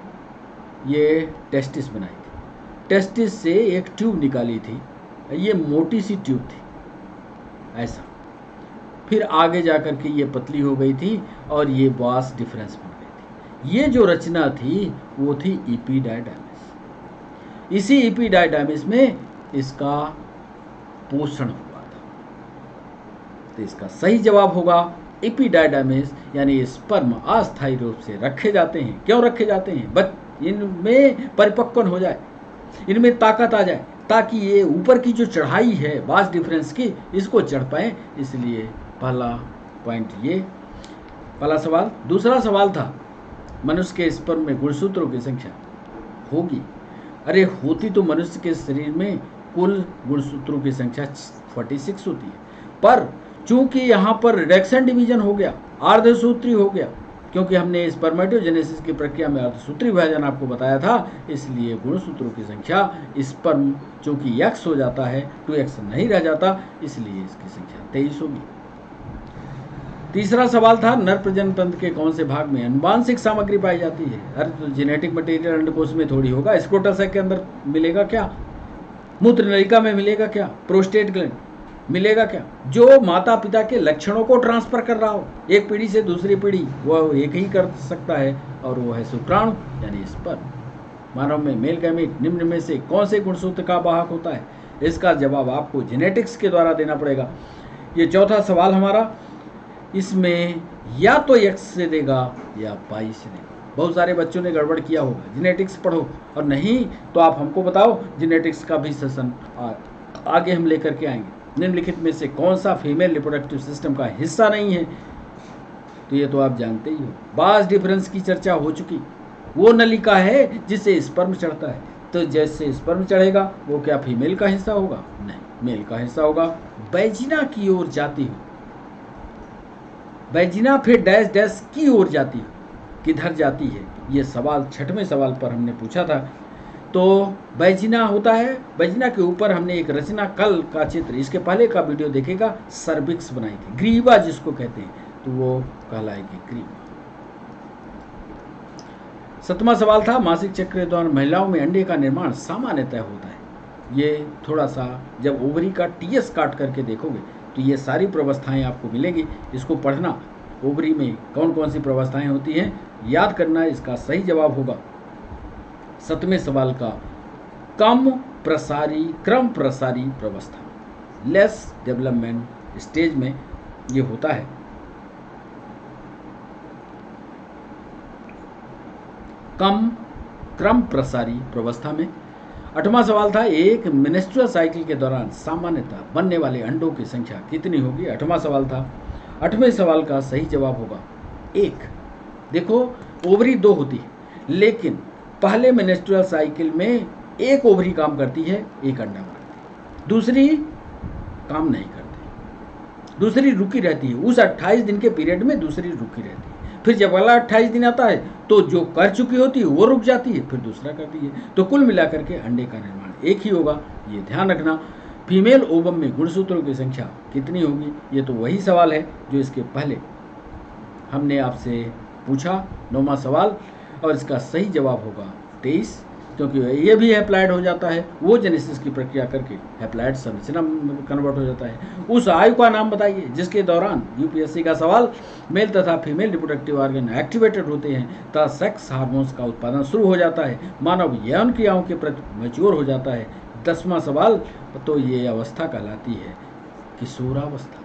ये टेस्टिस बनाई थी, टेस्टिस से एक ट्यूब निकाली थी, ये मोटी सी ट्यूब थी ऐसा, फिर आगे जाकर के ये पतली हो गई थी और ये वास डिफरेंस बन गई थी। ये जो रचना थी वो थी एपिडायडाइमिस। इसी एपिडायडाइमिस में इसका पोषण हुआ था। तो इसका सही जवाब होगा एपिडाइडाइमिस, यानी स्पर्म अस्थायी रूप से रखे जाते हैं। क्यों रखे जाते हैं? इनमें परिपक्वन हो जाए, इनमें ताकत आ जाए, ताकि ये ऊपर की जो चढ़ाई है वास डिफरेंस की, इसको चढ़ पाए। इसलिए पहला पॉइंट ये पहला सवाल। दूसरा सवाल था मनुष्य के स्पर्म में गुणसूत्रों की संख्या होगी। अरे होती तो मनुष्य के शरीर में कुल गुणसूत्रों की संख्या 46 होती है, पर चूंकि यहाँ पर रिडक्शन डिवीजन हो गया, अर्धसूत्री हो गया, क्योंकि हमने स्पर्मेटोजेनेसिस की प्रक्रिया में अर्धसूत्री विभाजन आपको बताया था, इसलिए गुणसूत्रों की संख्या स्पर्म चूंकि x हो जाता है 2x नहीं रह जाता, इसलिए इसकी संख्या 23 होगी। तीसरा सवाल था नर प्रजनन तंत्र के कौन से भाग में अनुवांशिक सामग्री पाई जाती है? अरे तो जेनेटिक मटेरियल अंडकोश में थोड़ी होगा, स्क्रोटल सैक के अंदर मिलेगा क्या? मूत्र नलिका में मिलेगा क्या? प्रोस्टेट ग्लैंड मिलेगा क्या? जो माता पिता के लक्षणों को ट्रांसफर कर रहा हो एक पीढ़ी से दूसरी पीढ़ी, वह एक ही कर सकता है, और वो है शुक्राणु यानी स्पर्म। मानव में मेल गैमीट निम्न में से कौन से गुणसूत्र का वाहक होता है? इसका जवाब आपको जेनेटिक्स के द्वारा देना पड़ेगा। ये चौथा सवाल हमारा, इसमें या तो x से देगा या पाई से देगा। बहुत सारे बच्चों ने गड़बड़ किया होगा, जेनेटिक्स पढ़ो, और नहीं तो आप हमको बताओ, जेनेटिक्स का भी सेशन आगे हम लेकर के आएंगे। निम्नलिखित में से कौन सा फीमेल रिप्रोडक्टिव सिस्टम का हिस्सा नहीं है? तो ये तो आप जानते ही हो, बास डिफरेंस की चर्चा हो चुकी। वो नलिका है जिससे स्पर्म चढ़ता है, तो जैसे स्पर्म चढ़ेगा वो क्या फीमेल का हिस्सा होगा? नहीं, मेल का हिस्सा होगा। वैजिना की ओर जाती हो, वैजिना फिर डैश डैश की ओर जाती हो, किधर जाती है? ये सवाल छठवें सवाल पर हमने पूछा था। तो वैजिना होता है, वैजिना के ऊपर हमने एक रचना कल का चित्र, इसके पहले का वीडियो देखेगा, सर्विक्स बनाई थी, ग्रीवा जिसको कहते हैं, तो वो कहलाएगी ग्रीवा। सातवां सवाल था मासिक चक्र के दौरान महिलाओं में अंडे का निर्माण सामान्यतः होता है। ये थोड़ा सा जब ओवरी का टीएस काट करके देखोगे तो ये सारी प्रवस्थाएं आपको मिलेंगी, इसको पढ़ना। ओवरी में कौन कौन सी प्रवस्थाएं होती हैं याद करना, इसका सही जवाब होगा 7वें सवाल का क्रम प्रसारी प्रवस्था, लेस डेवलपमेंट स्टेज में ये होता है। क्रम प्रसारी प्रवस्था में। 8वां सवाल था एक मेंस्ट्रुअल साइकिल के दौरान सामान्यतः बनने वाले अंडों की संख्या कितनी होगी? 8वां सवाल था। 8वें सवाल का सही जवाब होगा 1। देखो ओवरी 2 होती है, लेकिन पहले मेंस्ट्रुअल साइकिल में एक ओवरी काम करती है, एक अंडा बनाती है, दूसरी काम नहीं करती, दूसरी रुकी रहती है। उस 28 दिन के पीरियड में दूसरी रुकी रहती है, फिर जब अगला 28 दिन आता है तो जो कर चुकी होती है वो रुक जाती है, फिर दूसरा करती है। तो कुल मिलाकर के अंडे का निर्माण एक ही होगा, ये ध्यान रखना। फीमेल ओवम में गुणसूत्रों की संख्या कितनी होगी? ये तो वही सवाल है जो इसके पहले हमने आपसे पूछा, 9वां सवाल, और इसका सही जवाब होगा 23, क्योंकि ये भी हैप्लाइड हो जाता है, वो जेनेसिस की प्रक्रिया करके हैप्लाइड संरचना में कन्वर्ट हो जाता है। उस आयु का नाम बताइए जिसके दौरान यूपीएससी का सवाल मेल तथा फीमेल रिप्रोडक्टिव ऑर्गन एक्टिवेटेड होते हैं तथा सेक्स हार्मोन्स का उत्पादन शुरू हो जाता है, मानव यौन क्रियाओं के प्रति मैच्योर हो जाता है। 10वां सवाल, तो ये अवस्था कहलाती है किशोरावस्था।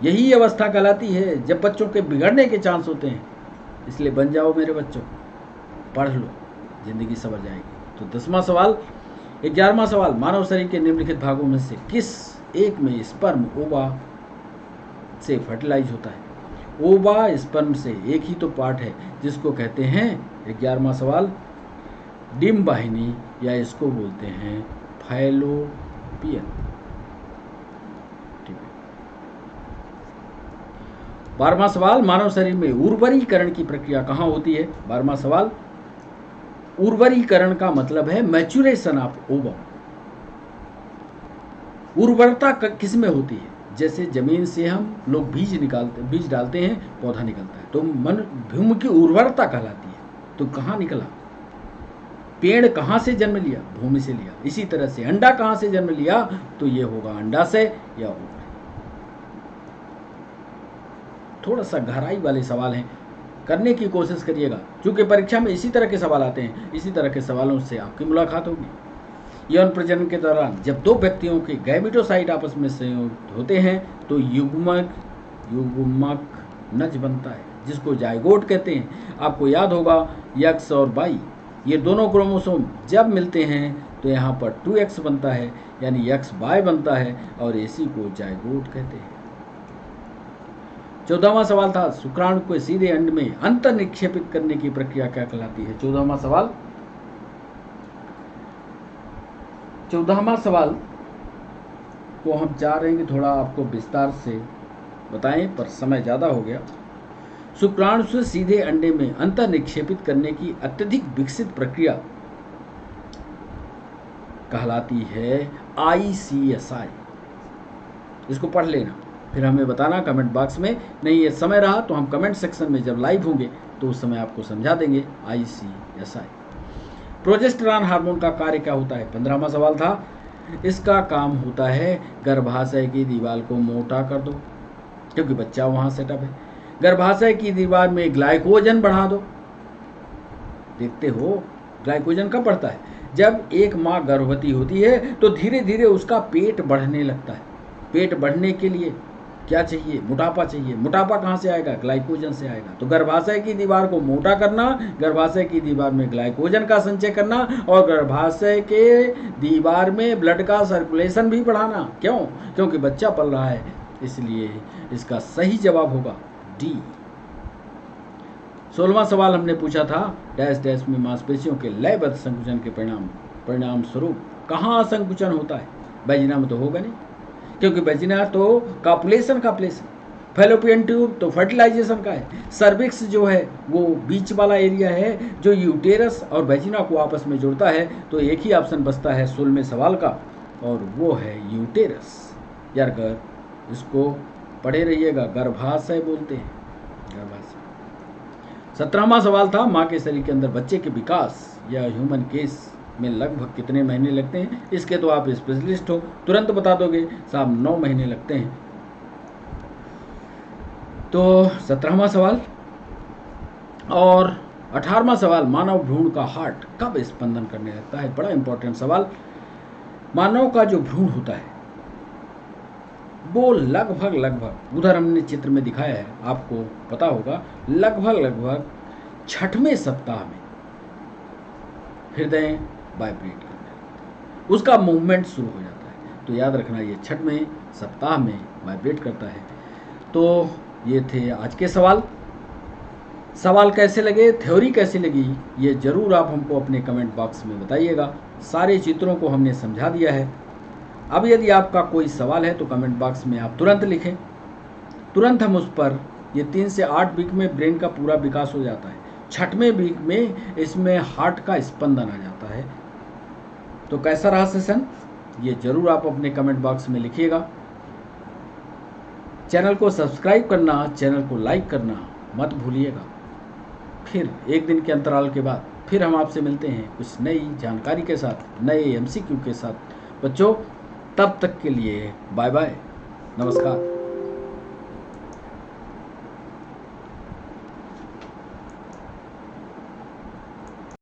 यही अवस्था कहलाती है जब बच्चों के बिगड़ने के चांस होते हैं, इसलिए बन जाओ मेरे बच्चों, पढ़ लो, जिंदगी सवर जाएगी। तो 10वां सवाल। 11वां सवाल, मानव शरीर के निम्नलिखित भागों में से किस एक में स्पर्म ओवा से फर्टिलाइज होता है? ओवा स्पर्म से एक ही तो पार्ट है जिसको कहते हैं, 11वां सवाल, डिम्ब वाहिनी, या इसको बोलते हैं फैलोपियन। ठीक है। 12वां सवाल, मानव शरीर में उर्वरीकरण की प्रक्रिया कहाँ होती है? 12वां सवाल, उर्वरीकरण का मतलब है मैच्योरेशन ऑफ ओवम। उर्वरता किस में होती है? जैसे जमीन से हम लोग बीज डालते हैं, पौधा निकलता है, तो भूमि की उर्वरता कहलाती है। तो कहाँ निकला? पेड़ कहाँ से जन्म लिया? भूमि से लिया। इसी तरह से अंडा कहाँ से जन्म लिया? तो ये होगा अंडा से या ओवरी। थोड़ा सा गहराई वाले सवाल हैं, करने की कोशिश करिएगा, क्योंकि परीक्षा में इसी तरह के सवाल आते हैं। इसी तरह के सवालों से आपकी मुलाकात होगी। यौन प्रजनन के दौरान जब दो व्यक्तियों के गैमेटोसाइट आपस में संयुक्त होते हैं तो युग्मक नज बनता है, जिसको जायगोट कहते हैं। आपको याद होगा X और Y, ये दोनों क्रोमोसोम जब मिलते हैं तो यहाँ पर 2X बनता है, यानी XY बनता है, और इसी को जायगोट कहते हैं। 14वां सवाल था, शुक्राणु को सीधे अंड में अंतर निक्षेपित करने की प्रक्रिया क्या कहलाती है? 14वां सवाल को हम चाह रहे हैं कि थोड़ा आपको विस्तार से बताएं, पर समय ज़्यादा हो गया। शुक्राणु से सीधे अंडे में अंतर निक्षेपित करने की अत्यधिक विकसित प्रक्रिया कहलाती है ICSI। इसको पढ़ लेना, फिर हमें बताना कमेंट बॉक्स में। नहीं ये समय रहा तो हम कमेंट सेक्शन में जब लाइव होंगे तो उस समय आपको समझा देंगे ICSI। प्रोजेस्टेरॉन हार्मोन का कार्य क्या होता है? 15वां सवाल था, इसका काम होता है गर्भाशय की दीवार को मोटा कर दो, क्योंकि बच्चा वहाँ सेटअप है। गर्भाशय की दीवार में ग्लाइकोजन बढ़ा दो। देखते हो ग्लाइकोजन कब बढ़ता है? जब एक माँ गर्भवती होती है तो धीरे धीरे उसका पेट बढ़ने लगता है। पेट बढ़ने के लिए क्या चाहिए? मोटापा चाहिए। मोटापा कहाँ से आएगा? ग्लाइकोजन से आएगा। तो गर्भाशय की दीवार को मोटा करना, गर्भाशय की दीवार में ग्लाइकोजन का संचय करना, और गर्भाशय के दीवार में ब्लड का सर्कुलेशन भी बढ़ाना। क्यों? क्योंकि बच्चा पल रहा है, इसलिए इसका सही जवाब होगा डी। 16वां सवाल हमने पूछा था, डैश डैश में मांसपेशियों के लयबद्ध संकुचन के परिणाम स्वरूप कहाँ संकुचन होता है? वेजिना में तो होगा नहीं, क्योंकि वेजिना तो कापुलेशन का प्लेस है। फैलोपियन ट्यूब तो फर्टिलाइजेशन का है। सर्विक्स जो है वो बीच वाला एरिया है जो यूटेरस और वेजिना को आपस में जोड़ता है। तो एक ही ऑप्शन बचता है 16वें सवाल का, और वो है यूटेरस। यार कर इसको पढ़े रहिएगा, गर्भाशय बोलते हैं, गर्भाशय। 17वां सवाल था, माँ के शरीर के अंदर बच्चे के विकास या ह्यूमन केस में लगभग कितने महीने लगते हैं? इसके तो आप स्पेशलिस्ट हो, तुरंत बता दोगे साहब 9 महीने लगते हैं। तो 17वां सवाल। और 18वां सवाल, मानव भ्रूण का हार्ट कब स्पंदन करने लगता है? बड़ा इंपॉर्टेंट सवाल। मानव का जो भ्रूण होता है वो लगभग उधर हमने चित्र में दिखाया है, आपको पता होगा, लगभग 6वें सप्ताह में हृदय वाइब्रेट करने लगता है, उसका मूवमेंट शुरू हो जाता है। तो याद रखना ये 6वें सप्ताह में वाइब्रेट करता है। तो ये थे आज के सवाल कैसे लगे, थ्योरी कैसी लगी, ये ज़रूर आप हमको अपने कमेंट बॉक्स में बताइएगा। सारे चित्रों को हमने समझा दिया है। अब यदि आपका कोई सवाल है तो कमेंट बॉक्स में आप तुरंत लिखें, तुरंत हम उस पर, ये 3 से 8 वीक में ब्रेन का पूरा विकास हो जाता है, 6वें वीक में इसमें हार्ट का स्पंदन आ जाता है। तो कैसा रहा सेशन, ये ज़रूर आप अपने कमेंट बॉक्स में लिखिएगा। चैनल को सब्सक्राइब करना, चैनल को लाइक करना मत भूलिएगा। फिर एक दिन के अंतराल के बाद फिर हम आपसे मिलते हैं कुछ नई जानकारी के साथ, नए MCQ के साथ। बच्चों तब तक के लिए बाय बाय, नमस्कार।